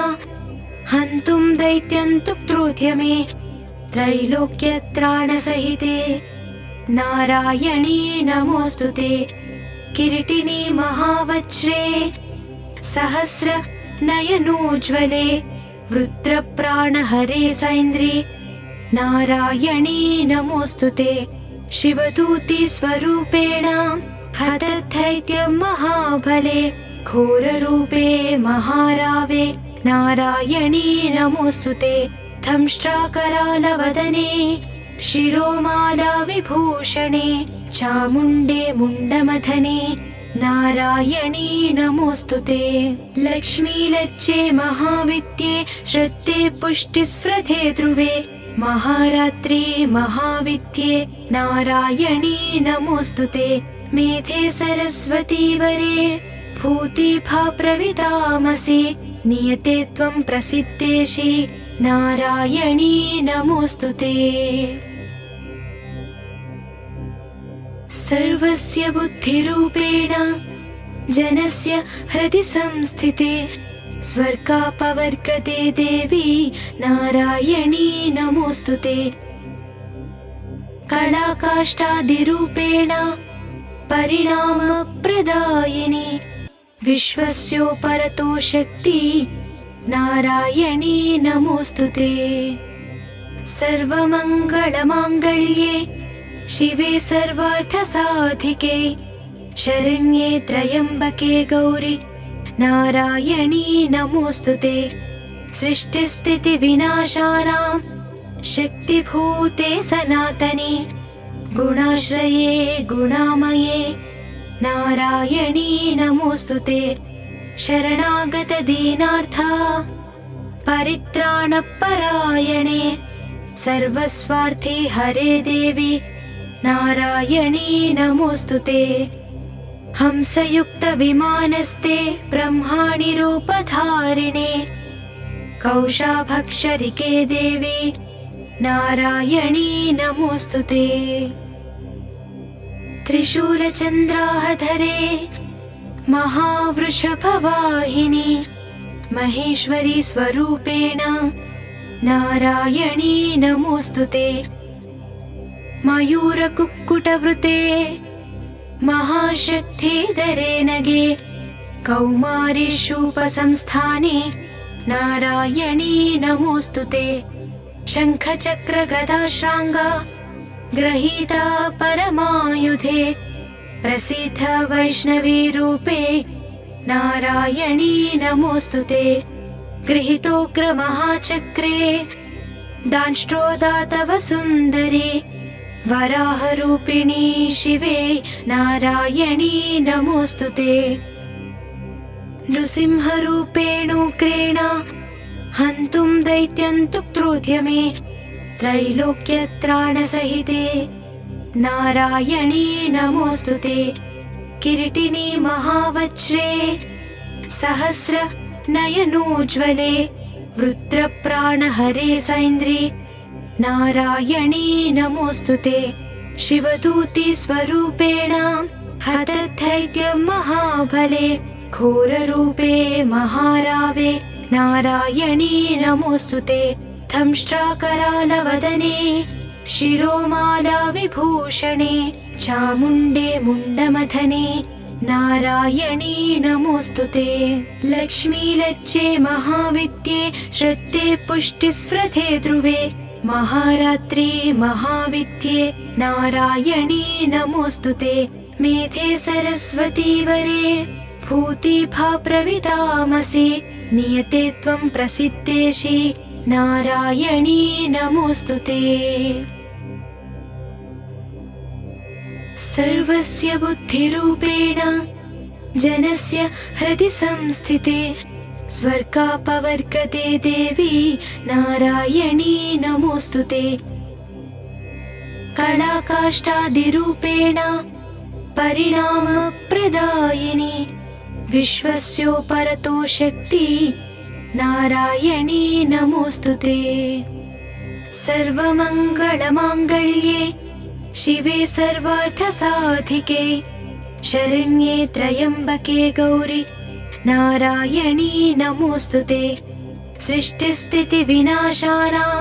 हन्तुं दैत्यं तुक्त्रोद्यमे त्रैलोक्यत्राणसहिते नारायणी नमोऽस्तुते किरीटिनी महावज्रे सहस्रनयनोज्ज्वले वृत्रप्राणहरे सैन्द्रि नारायणी नमोऽस्तुते शिवदूतीस्वरूपेण हतद्धैत्यं महाबले घोररूपे महारावे नारायणी नमोऽस्तुते दंष्ट्राकरालवदने शिरोमाला विभूषणे चामुण्डे मुण्डमथने नारायणी नमोऽस्तुते लक्ष्मीलज्जे महाविद्ये श्रद्धे पुष्टिस्पृधे ध्रुवे महारात्रि महाविद्ये नारायणी नमोऽस्तुते मेधे सरस्वती वरे भूतिभा प्रवितामसि नियते त्वं प्रसिद्धेशि नारायणी नमोऽस्तुते सर्वस्य बुद्धिरूपेण जनस्य हृदि संस्थिते स्वर्गापवर्गते देवी नारायणी नमोऽस्तुते कलाकाष्ठादिरूपेण परिणामप्रदायिनी विश्वस्योपरतो शक्ति नारायणी नमोऽस्तुते सर्वमङ्गलमाङ्गल्ये शिवे सर्वार्थसाधिके शरण्ये त्र्यम्बके गौरि नारायणी नमोऽस्तुते सृष्टिस्थितिविनाशानां शक्तिभूते सनातने गुणाश्रये गुणामये नारायणी नमोऽस्तुते शरणागतदीनार्था परित्राणपरायणे सर्वस्वार्थे हरे देवी नारायणी नमोऽस्तुते। हंसयुक्तविमानस्ते ब्रह्माणि रूपधारिणे कौशाभक्षरिके देवी नारायणी नमोऽस्तुते। त्रिशूलचन्द्राहधरे महावृषभवाहिनी महेश्वरी स्वरूपेण नारायणी नमोऽस्तुते। मयूरकुक्कुटवृते महाशक्तिधरे नगे कौमारीषूपसंस्थाने नारायणी नमोऽस्तुते। शङ्खचक्रगदाश्राङ्गा गृहीता परमायुधे प्रसिद्ध वैष्णवी रूपे नारायणी नमोऽस्तुते। गृहीतोग्रमहाचक्रे दांष्ट्रोदातव सुन्दरी वराहरूपिणी शिवे नारायणी नमोऽस्तुते। नृसिंहरूपेणोग्रेण हन्तुं दैत्यं तुक्त्रोद्यमे त्रैलोक्यत्राणसहिते नारायणी नमोऽस्तुते। किरीटिनी महावज्रे सहस्रनयनोज्ज्वले वृत्रप्राणहरे सैन्द्री नारायणी नमोऽस्तुते। शिवदूती स्वरूपेण हतदैत्यं महाबले घोररूपे महारावे नारायणी नमोऽस्तुते। दंष्ट्राकरालवदने शिरोमाला विभूषणे चामुण्डे मुण्डमथने नारायणी नमोऽस्तुते। लक्ष्मीलज्जे महाविद्ये श्रद्धे पुष्टिस्पृधे ध्रुवे महारात्रि महाविद्ये नारायणी नमोऽस्तुते। मेधे सरस्वती वरे भूतिभा प्रवितामसि नियते त्वं प्रसिद्धेशि नारायणी नमोऽस्तुते। सर्वस्य बुद्धिरूपेण जनस्य हृदि संस्थिते स्वर्गापवर्गते देवी नारायणी नमोऽस्तुते। कलाकाष्ठादिरूपेण परिणामप्रदायिनी विश्वस्योपरतो शक्ति नारायणी नमोऽस्तुते। सर्वमङ्गलमाङ्गल्ये शिवे सर्वार्थसाधिके शरण्ये त्र्यम्बके गौरि नारायणी नमोऽस्तुते। सृष्टिस्थितिविनाशानां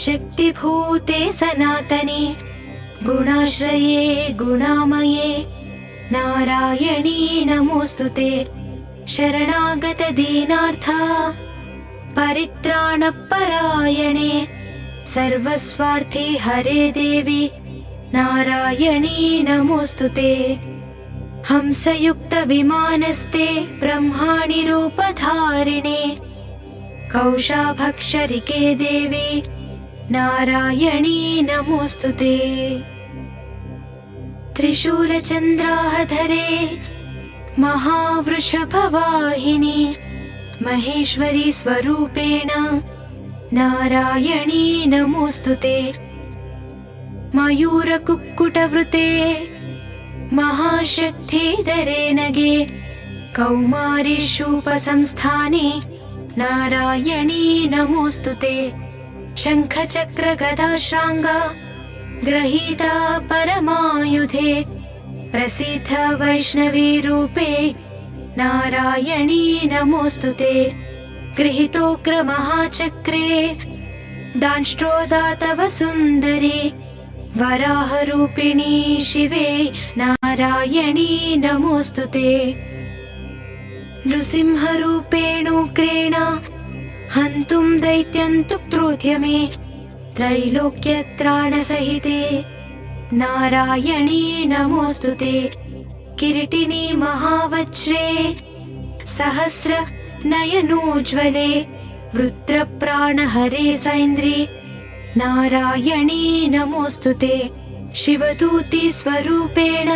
शक्तिभूते सनातने गुणाश्रये गुणामये नारायणी नमोऽस्तुते। शरणागतदीनार्था परित्राणपरायणे सर्वस्वार्थे हरे देवी नारायणी नमोऽस्तुते। हंसयुक्तविमानस्ते ब्रह्माणि रूपधारिणे कौशाभक्षरिके देवी नारायणी नमोऽस्तुते। त्रिशूलचन्द्राहधरे महावृषभवाहिनी महेश्वरी स्वरूपेण नारायणी नमोऽस्तुते। मयूरकुक्कुटवृते महाशक्तिधरे नगे कौमारीषूपसंस्थाने नारायणी नमोऽस्तुते। शङ्खचक्रगदाश्राङ्गा गृहीता परमायुधे प्रसिद्ध वैष्णवी रूपे नारायणी नमोऽस्तुते। गृहीतोग्रमहाचक्रे दांष्ट्रोदातव सुन्दरी वराहरूपिणी शिवे नारायणी नमोऽस्तुते। नृसिंहरूपेणोग्रेण हन्तुं दैत्यं तुक्त्रोद्यमे त्रैलोक्यत्राणसहिते नारायणी नमोऽस्तुते। किरीटिनी महावज्रे सहस्रनयनोज्ज्वले वृत्रप्राणहरे सैन्द्री नारायणी नमोऽस्तुते। शिवदूती स्वरूपेण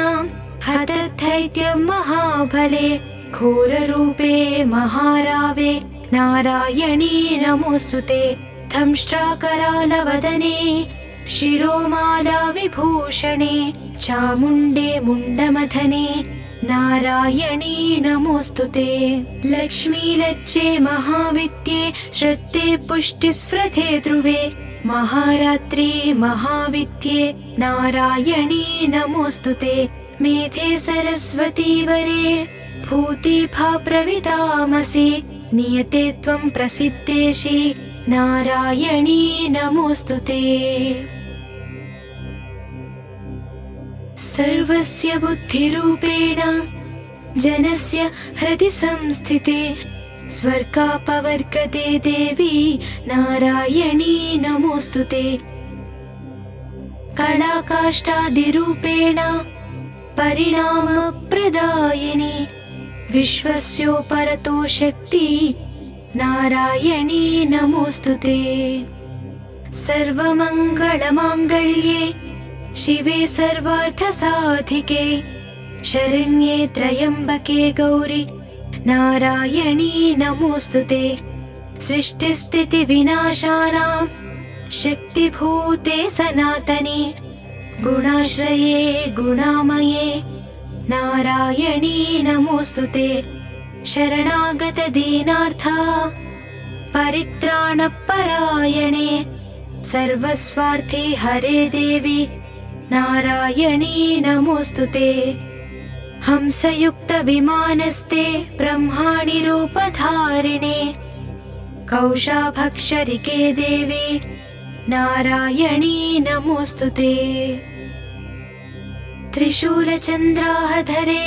हतदैत्यं महाबले घोररूपे महारावे नारायणी नमोऽस्तुते। दंष्ट्राकरालवदने शिरोमाला विभूषणे चामुण्डे मुण्डमथने नारायणी नमोऽस्तुते। लक्ष्मीलज्जे महाविद्ये श्रद्धे पुष्टिस्पृधे ध्रुवे महारात्रि महाविद्ये नारायणी नमोऽस्तुते। मेधे सरस्वती वरे भूतिभा प्रवितामसि नियते त्वं प्रसिद्धेशि नारायणी नमोऽस्तुते। सर्वस्य बुद्धिरूपेण जनस्य हृदि संस्थिते स्वर्गापवर्गते देवी नारायणी नमोऽस्तुते। कलाकाष्ठादिरूपेण परिणामप्रदायिनी विश्वस्योपरतो शक्ति नारायणी नमोऽस्तुते। सर्वमङ्गलमाङ्गल्ये शिवे सर्वार्थसाधिके शरण्ये त्र्यम्बके गौरि नारायणी नमोऽस्तुते। सृष्टिस्थितिविनाशानां शक्तिभूते सनातने गुणाश्रये गुणामये नारायणी नमोऽस्तुते। शरणागतदीनार्था परित्राणपरायणे सर्वस्वार्थे हरे देवी नारायणी नमोऽस्तुते। हंसयुक्तविमानस्ते ब्रह्माणि रूपधारिणे कौशाभक्षरिके देवी नारायणी नमोऽस्तुते। त्रिशूलचन्द्राहधरे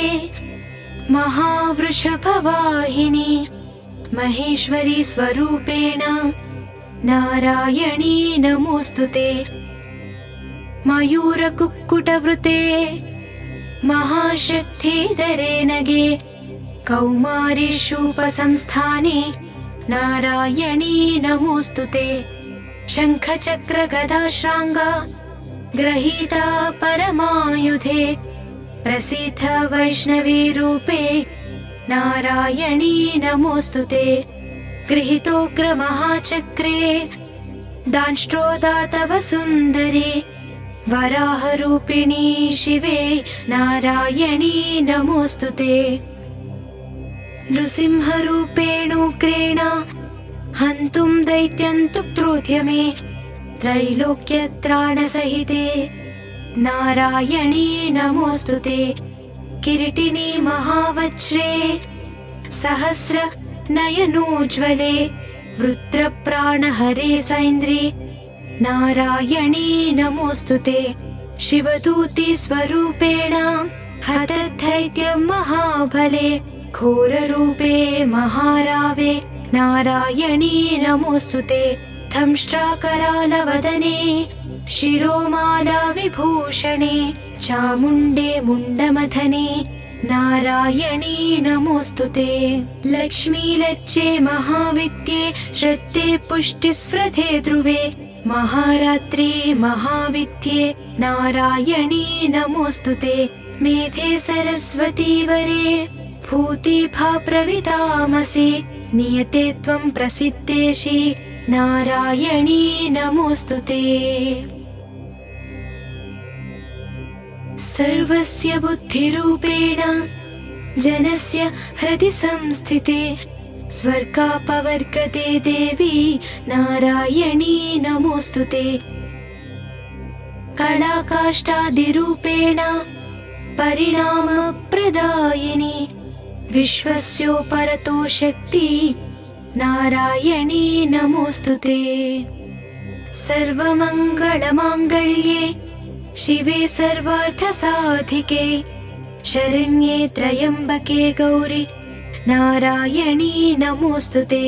महावृषभवाहिनी महेश्वरी स्वरूपेण नारायणी नमोऽस्तुते। मयूरकुक्कुटवृते महाशक्तिधरे नगे कौमारीषूपसंस्थाने नारायणी नमोऽस्तुते। शङ्खचक्रगदाश्राङ्गा गृहीता परमायुधे प्रसीद वैष्णवी रूपे नारायणी नमोऽस्तुते। गृहीतोग्रमहाचक्रे दांष्ट्रोदातव सुन्दरे वराहरूपिणी शिवे नारायणी नमोऽस्तुते। नृसिंहरूपेणोग्रेण हन्तुं दैत्यं तुक्त्रोद्यमे त्रैलोक्यत्राणसहिते नारायणी नमोऽस्तुते। किरीटिनी महावज्रे सहस्रनयनोज्ज्वले वृत्रप्राणहरे सैन्द्रे नारायणी नमोऽस्तुते। शिवदूती स्वरूपेण हतदैत्यं महाबले घोररूपे महारावे नारायणी नमोऽस्तुते। दंष्ट्राकरालवदने शिरोमाला विभूषणे चामुण्डे मुण्डमथने नारायणी नमोऽस्तुते। लक्ष्मीलज्जे महाविद्ये श्रद्धे पुष्टिस्पृधे ध्रुवे महारात्रि महाविद्ये नारायणी नमोऽस्तुते। मेधे सरस्वती वरे भूतिभा प्रवितामसि नियते त्वं प्रसिद्धेशि नारायणी नमोऽस्तुते। सर्वस्य बुद्धिरूपेण जनस्य हृदि संस्थिते स्वर्गापवर्गते देवी नारायणी नमोऽस्तुते। कलाकाष्ठादिरूपेण परिणामप्रदायिनी विश्वस्योपरतो शक्ति नारायणी नमोऽस्तुते। सर्वमङ्गलमाङ्गल्ये शिवे सर्वार्थसाधिके शरण्ये त्र्यम्बके गौरि नारायणी नमोऽस्तुते।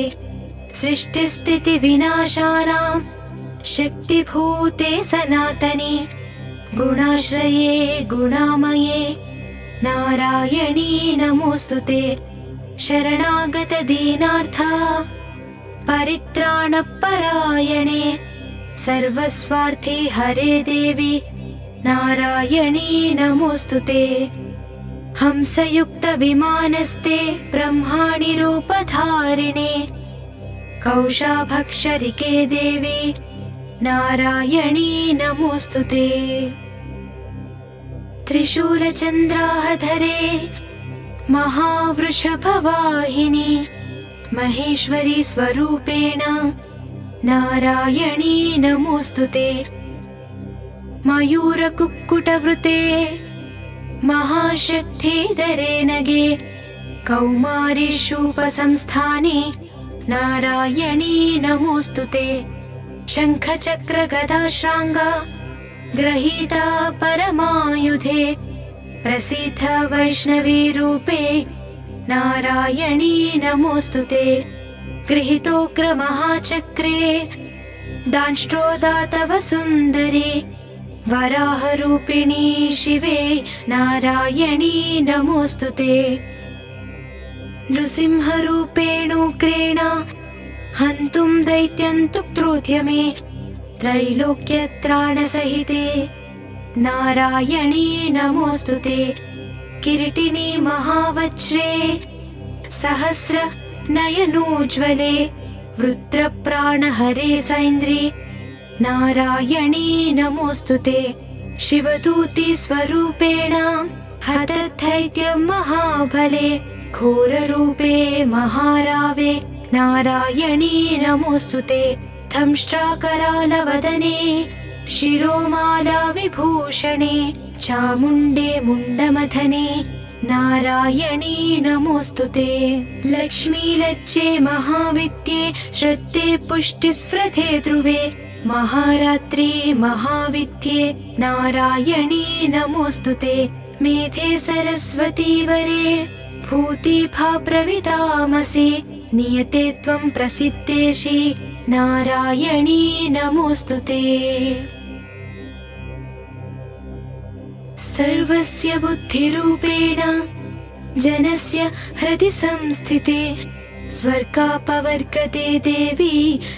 सृष्टिस्थितिविनाशानां शक्तिभूते सनातने गुणाश्रये गुणामये नारायणी नमोऽस्तुते। शरणागतदीनार्था परित्राणपरायणे सर्वस्वार्थे हरे देवी नारायणी नमोऽस्तुते। हंसयुक्तविमानस्ते ब्रह्माणि रूपधारिणे कौशाभक्षरिके देवी नारायणी नमोऽस्तुते। त्रिशूलचन्द्राधरे महावृषभवाहिनी महेश्वरी स्वरूपेण नारायणी नमोऽस्तुते। मयूरकुक्कुटवृते महाशक्तिधरे नगे कौमारीषूपसंस्थाने नारायणी नमोऽस्तुते। शङ्खचक्रगदाश्राङ्गा गृहीता परमायुधे प्रसीद वैष्णवी रूपे नारायणी नमोऽस्तुते। गृहीतोग्रमहाचक्रे दांष्ट्रोदातव सुन्दरी वराहरूपिणी शिवे नारायणी नमोऽस्तुते। नृसिंहरूपेणोग्रेण हन्तुं दैत्यं तुक्त्रोध्य मे त्रैलोक्यत्राणसहिते नारायणी नमोऽस्तुते। किरीटिनी महावज्रे सहस्र नयनोज्ज्वले वृत्रप्राणहरे सैन्द्रि नारायणी नमोऽस्तुते। शिवदूती स्वरूपेण हतदैत्यं महाबले घोररूपे महारावे नारायणी नमोऽस्तुते। दंष्ट्राकरालवदने शिरोमाला विभूषणे चामुण्डे मुण्डमथने नारायणी नमोऽस्तुते। लक्ष्मीलज्जे महाविद्ये श्रद्धे पुष्टिस्पृधे ध्रुवे महारात्रि महाविद्ये नारायणी नमोऽस्तुते। मेधे सरस्वती वरे भूतिभा प्रवितामसि नियते त्वं प्रसिद्धेशि नारायणी नमोऽस्तुते। सर्वस्य बुद्धिरूपेण जनस्य हृदि संस्थिते स्वर्गापवर्गते देवी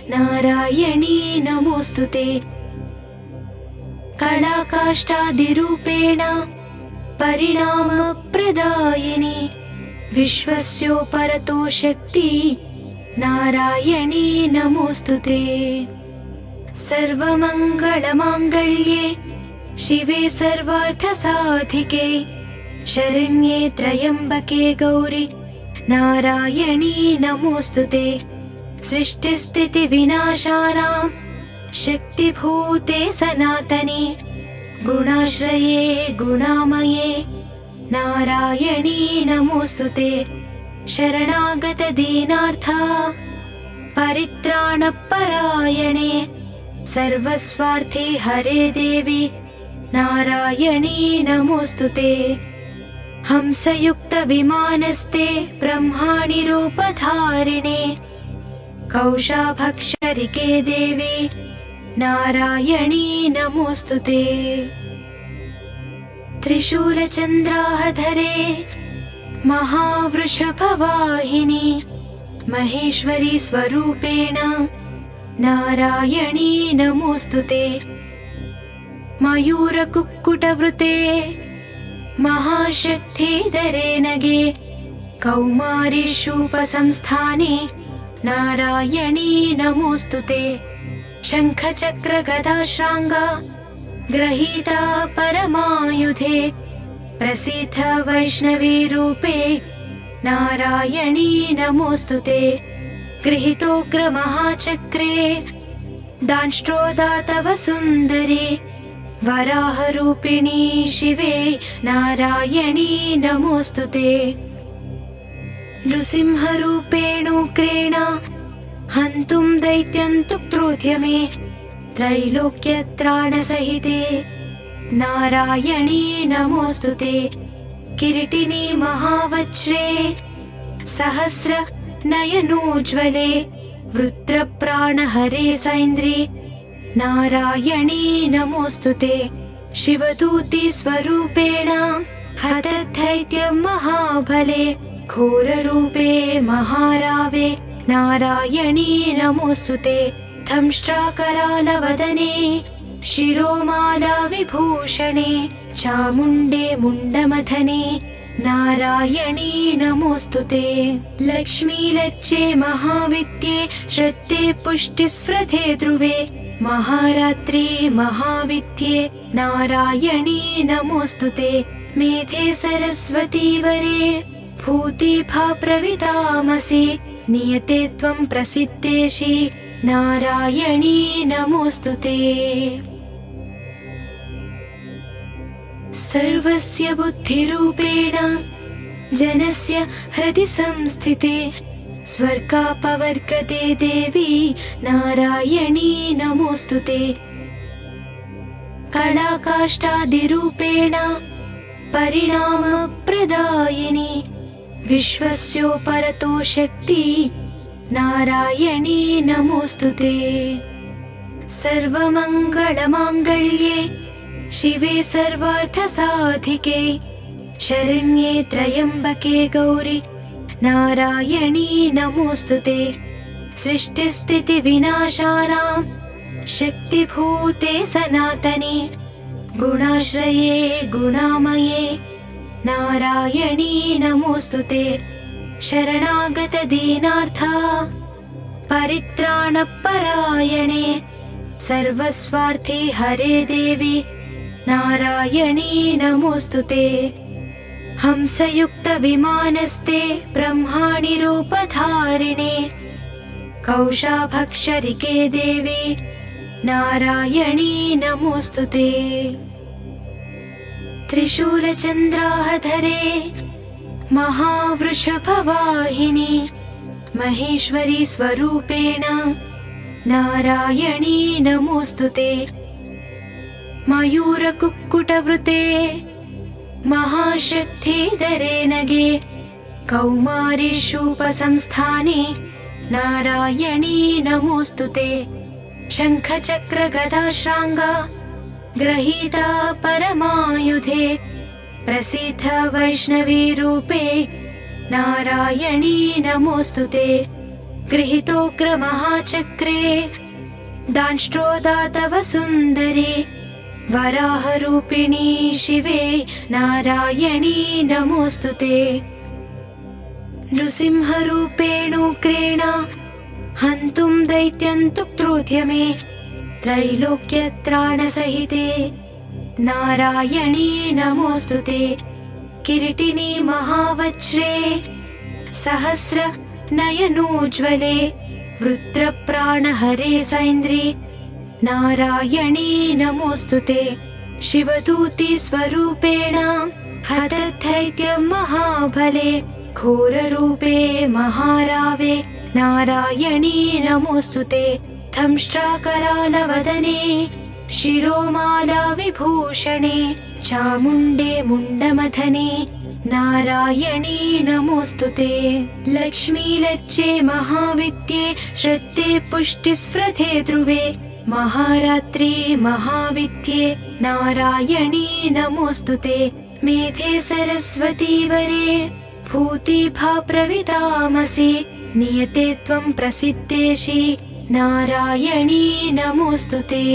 नारायणी नमोऽस्तुते। कलाकाष्ठादिरूपेण परिणामप्रदायिनी विश्वस्योपरतो शक्ति नारायणी नमोऽस्तुते। सर्वमङ्गलमाङ्गल्ये शिवे सर्वार्थसाधिके शरण्ये त्र्यम्बके गौरि नारायणी नमोऽस्तुते। सृष्टिस्थितिविनाशानां शक्तिभूते सनातने गुणाश्रये गुणामये नारायणी नमोऽस्तुते। शरणागत दीनार्था परित्राणपरायणे सर्वस्वार्थे हरे देवी नारायणी नमोऽस्तुते। हंसयुक्तविमानस्ते ब्रह्माणि रूपधारिणे कौशाभक्षरिके देवी नारायणी नमोऽस्तुते। त्रिशूलचन्द्राधरे महावृषभवाहिनी महेश्वरी स्वरूपेण नारायणी नमोऽस्तुते। मयूरकुक्कुटवृते महाशक्तिधरे नगे कौमारीषूपसंस्थाने नारायणी नमोऽस्तुते। शङ्खचक्रगदाश्राङ्गा गृहीता परमायुधे प्रसीद वैष्णवी रूपे नारायणी नमोऽस्तुते। गृहीतोग्रमहाचक्रे दांष्ट्रोदातव सुन्दरी वराहरूपिणी शिवे नारायणी नमोऽस्तुते। नृसिंहरूपेणोग्रेण हन्तुं दैत्यं तुक्त्रोध्य मे त्रैलोक्यत्राणसहिते नारायणी नमोऽस्तुते। किरीटिनी महावज्रे सहस्र नयनोज्ज्वले वृत्रप्राणहरे सैन्द्रि नारायणी नमोऽस्तुते। शिवदूती स्वरूपेण हतदैत्यं महाबले घोररूपे महारावे नारायणी नमोऽस्तुते। दंष्ट्राकरालवदने शिरोमाला विभूषणे चामुण्डे मुण्डमथने नारायणी नमोऽस्तुते। लक्ष्मीलज्जे महाविद्ये श्रद्धे पुष्टिस्पृधे ध्रुवे महारात्रि महाविद्ये नारायणी नमोऽस्तुते। मेधे सरस्वती वरे भूतिभा प्रवितामसि। नियते त्वं प्रसिद्धेशि नारायणी नमोऽस्तुते। सर्वस्य बुद्धिरूपेण जनस्य हृदि संस्थिते। स्वर्गापवर्गते देवी नारायणी नमोऽस्तुते। कलाकाष्ठादिरूपेण परिणामप्रदायिनी विश्वस्योपरतो शक्ति नारायणी नमोऽस्तुते। सर्वमङ्गलमाङ्गल्ये शिवे सर्वार्थसाधिके शरण्ये त्र्यम्बके गौरि नारायणी नमोऽस्तुते। सृष्टिस्थितिविनाशानां शक्तिभूते सनातने गुणाश्रये गुणामये नारायणी नमोऽस्तुते। शरणागतदीनार्था परित्राणपरायणे सर्वस्वार्थे हरे देवी नारायणी नमोऽस्तुते। हंसयुक्तविमानस्ते ब्रह्माणि रूपधारिणे कौशाभक्षरिके देवी नारायणी नमोऽस्तुते। त्रिशूलचन्द्राहधरे महावृषभवाहिनी महेश्वरी स्वरूपेण नारायणी नमोऽस्तुते। मयूरकुक्कुटवृते महाशक्तिधरे नगे कौमारीषूपसंस्थाने नारायणी नमोऽस्तुते। शङ्खचक्रगदाश्राङ्गा गृहीता परमायुधे प्रसिद्ध वैष्णवीरूपे नारायणी नमोऽस्तुते। गृहीतोग्रमहाचक्रे दांष्ट्रोदातव सुन्दरे वराहरूपिणी शिवे नारायणी नमोऽस्तुते। नृसिंहरूपेणोग्रेण हन्तुं दैत्यं तुक्त्रोद्यमे त्रैलोक्यत्राणसहिते नारायणी नमोऽस्तुते। किरीटिनी महावज्रे सहस्रनयनोज्ज्वले वृत्रप्राणहरे सैन्द्रि नारायणी नमोऽस्तुते। शिवदूती स्वरूपेण हतदैत्यं महाबले घोररूपे महारावे नारायणी नमोऽस्तुते। दंष्ट्राकरालवदने शिरोमाला विभूषणे चामुण्डे मुण्डमथने नारायणी नमोऽस्तुते। लक्ष्मीलज्जे महाविद्ये श्रद्धे पुष्टिस्पृधे ध्रुवे महारात्रि महाविद्ये नारायणी नमोऽस्तुते। मेधे सरस्वती वरे भूतिभा प्रवितामसि। नियते त्वं प्रसिद्धेशि नारायणी नमोऽस्तुते।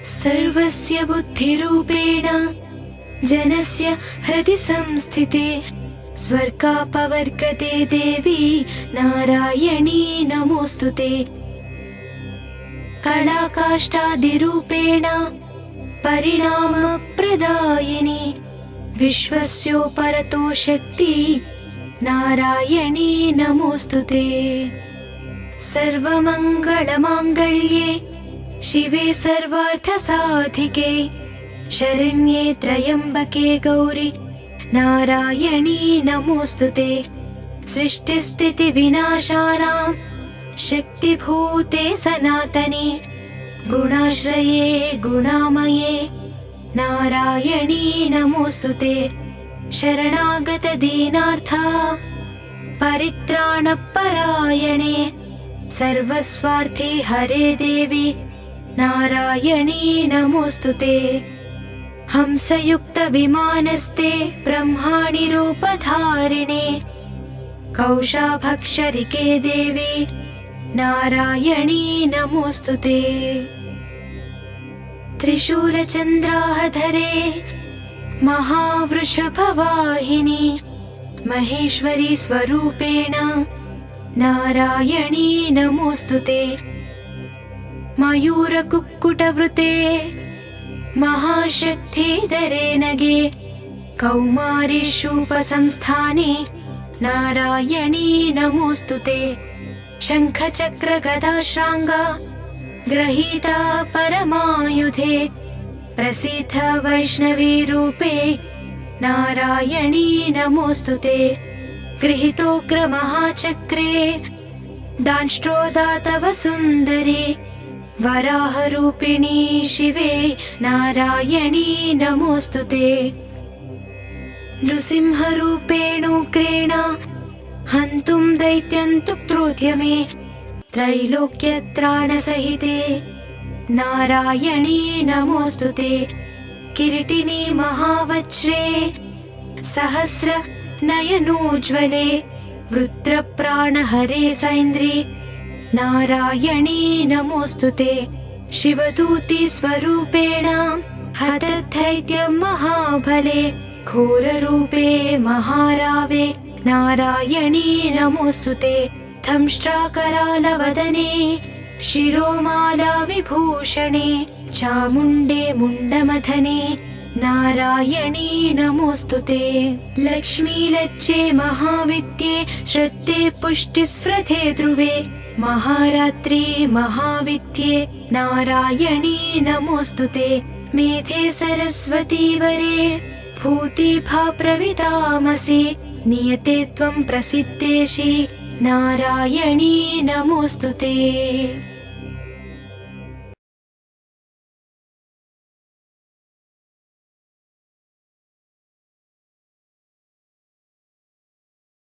सर्वस्य बुद्धिरूपेण जनस्य हृदि संस्थिते स्वर्गापवर्गते देवी नारायणी नमोऽस्तुते। कलाकाष्ठादिरूपेण परिणामप्रदायिनी विश्वस्योपरतो शक्ति नारायणी नमोऽस्तुते। सर्वमङ्गलमाङ्गल्ये शिवे सर्वार्थसाधिके शरण्ये त्र्यम्बके गौरि नारायणी नमोऽस्तुते। सृष्टिस्थितिविनाशानां शक्तिभूते सनातने गुणाश्रये गुणामये नारायणी नमोऽस्तुते। शरणागतदीनार्था परित्राणपरायणे सर्वस्वार्थे हरे देवी नारायणी नमोऽस्तुते। हंसयुक्तविमानस्ते ब्रह्माणि रूपधारिणे कौशाभक्षरिके देवी नारायणी नमोऽस्तुते। त्रिशूलचन्द्राहधरे महावृषभवाहिनी महेश्वरी स्वरूपेण नारायणी नमोऽस्तुते। मयूरकुक्कुटवृते महाशक्तिधरे नगे कौमारीषूपसंस्थाने नारायणी नमोऽस्तुते। शङ्खचक्रगदाश्राङ्गा गृहीता परमायुधे प्रसीथ वैष्णवी रूपे नारायणी नमोऽस्तुते। गृहीतोग्रमहाचक्रे दांष्ट्रोदातव सुन्दरे वराहरूपिणी शिवे नारायणी नमोऽस्तुते। नृसिंहरूपेणोग्रेण हन्तुं दैत्यं तुक्त्रोद्यमे त्रैलोक्यत्राणसहिते नारायणी नमोऽस्तुते। किरीटिनी महावज्रे सहस्रनयनोज्ज्वले वृत्रप्राणहरे सैन्द्रे नारायणी नमोऽस्तुते। शिवदूतीस्वरूपेण हतदैत्यं महाबले घोररूपे महारावे नारायणी नमोऽस्तुते। दंष्ट्राकरालवदने शिरोमाला विभूषणे चामुण्डे मुण्डमथने नारायणी नमोऽस्तुते। लक्ष्मीलज्जे महाविद्ये श्रद्धे पुष्टिस्पृधे ध्रुवे महारात्रि महाविद्ये नारायणी नमोऽस्तुते। मेधे सरस्वती वरे भूतिभा प्रवितामसि नियते त्वं प्रसिद्धेशि नारायणी नमोऽस्तुते।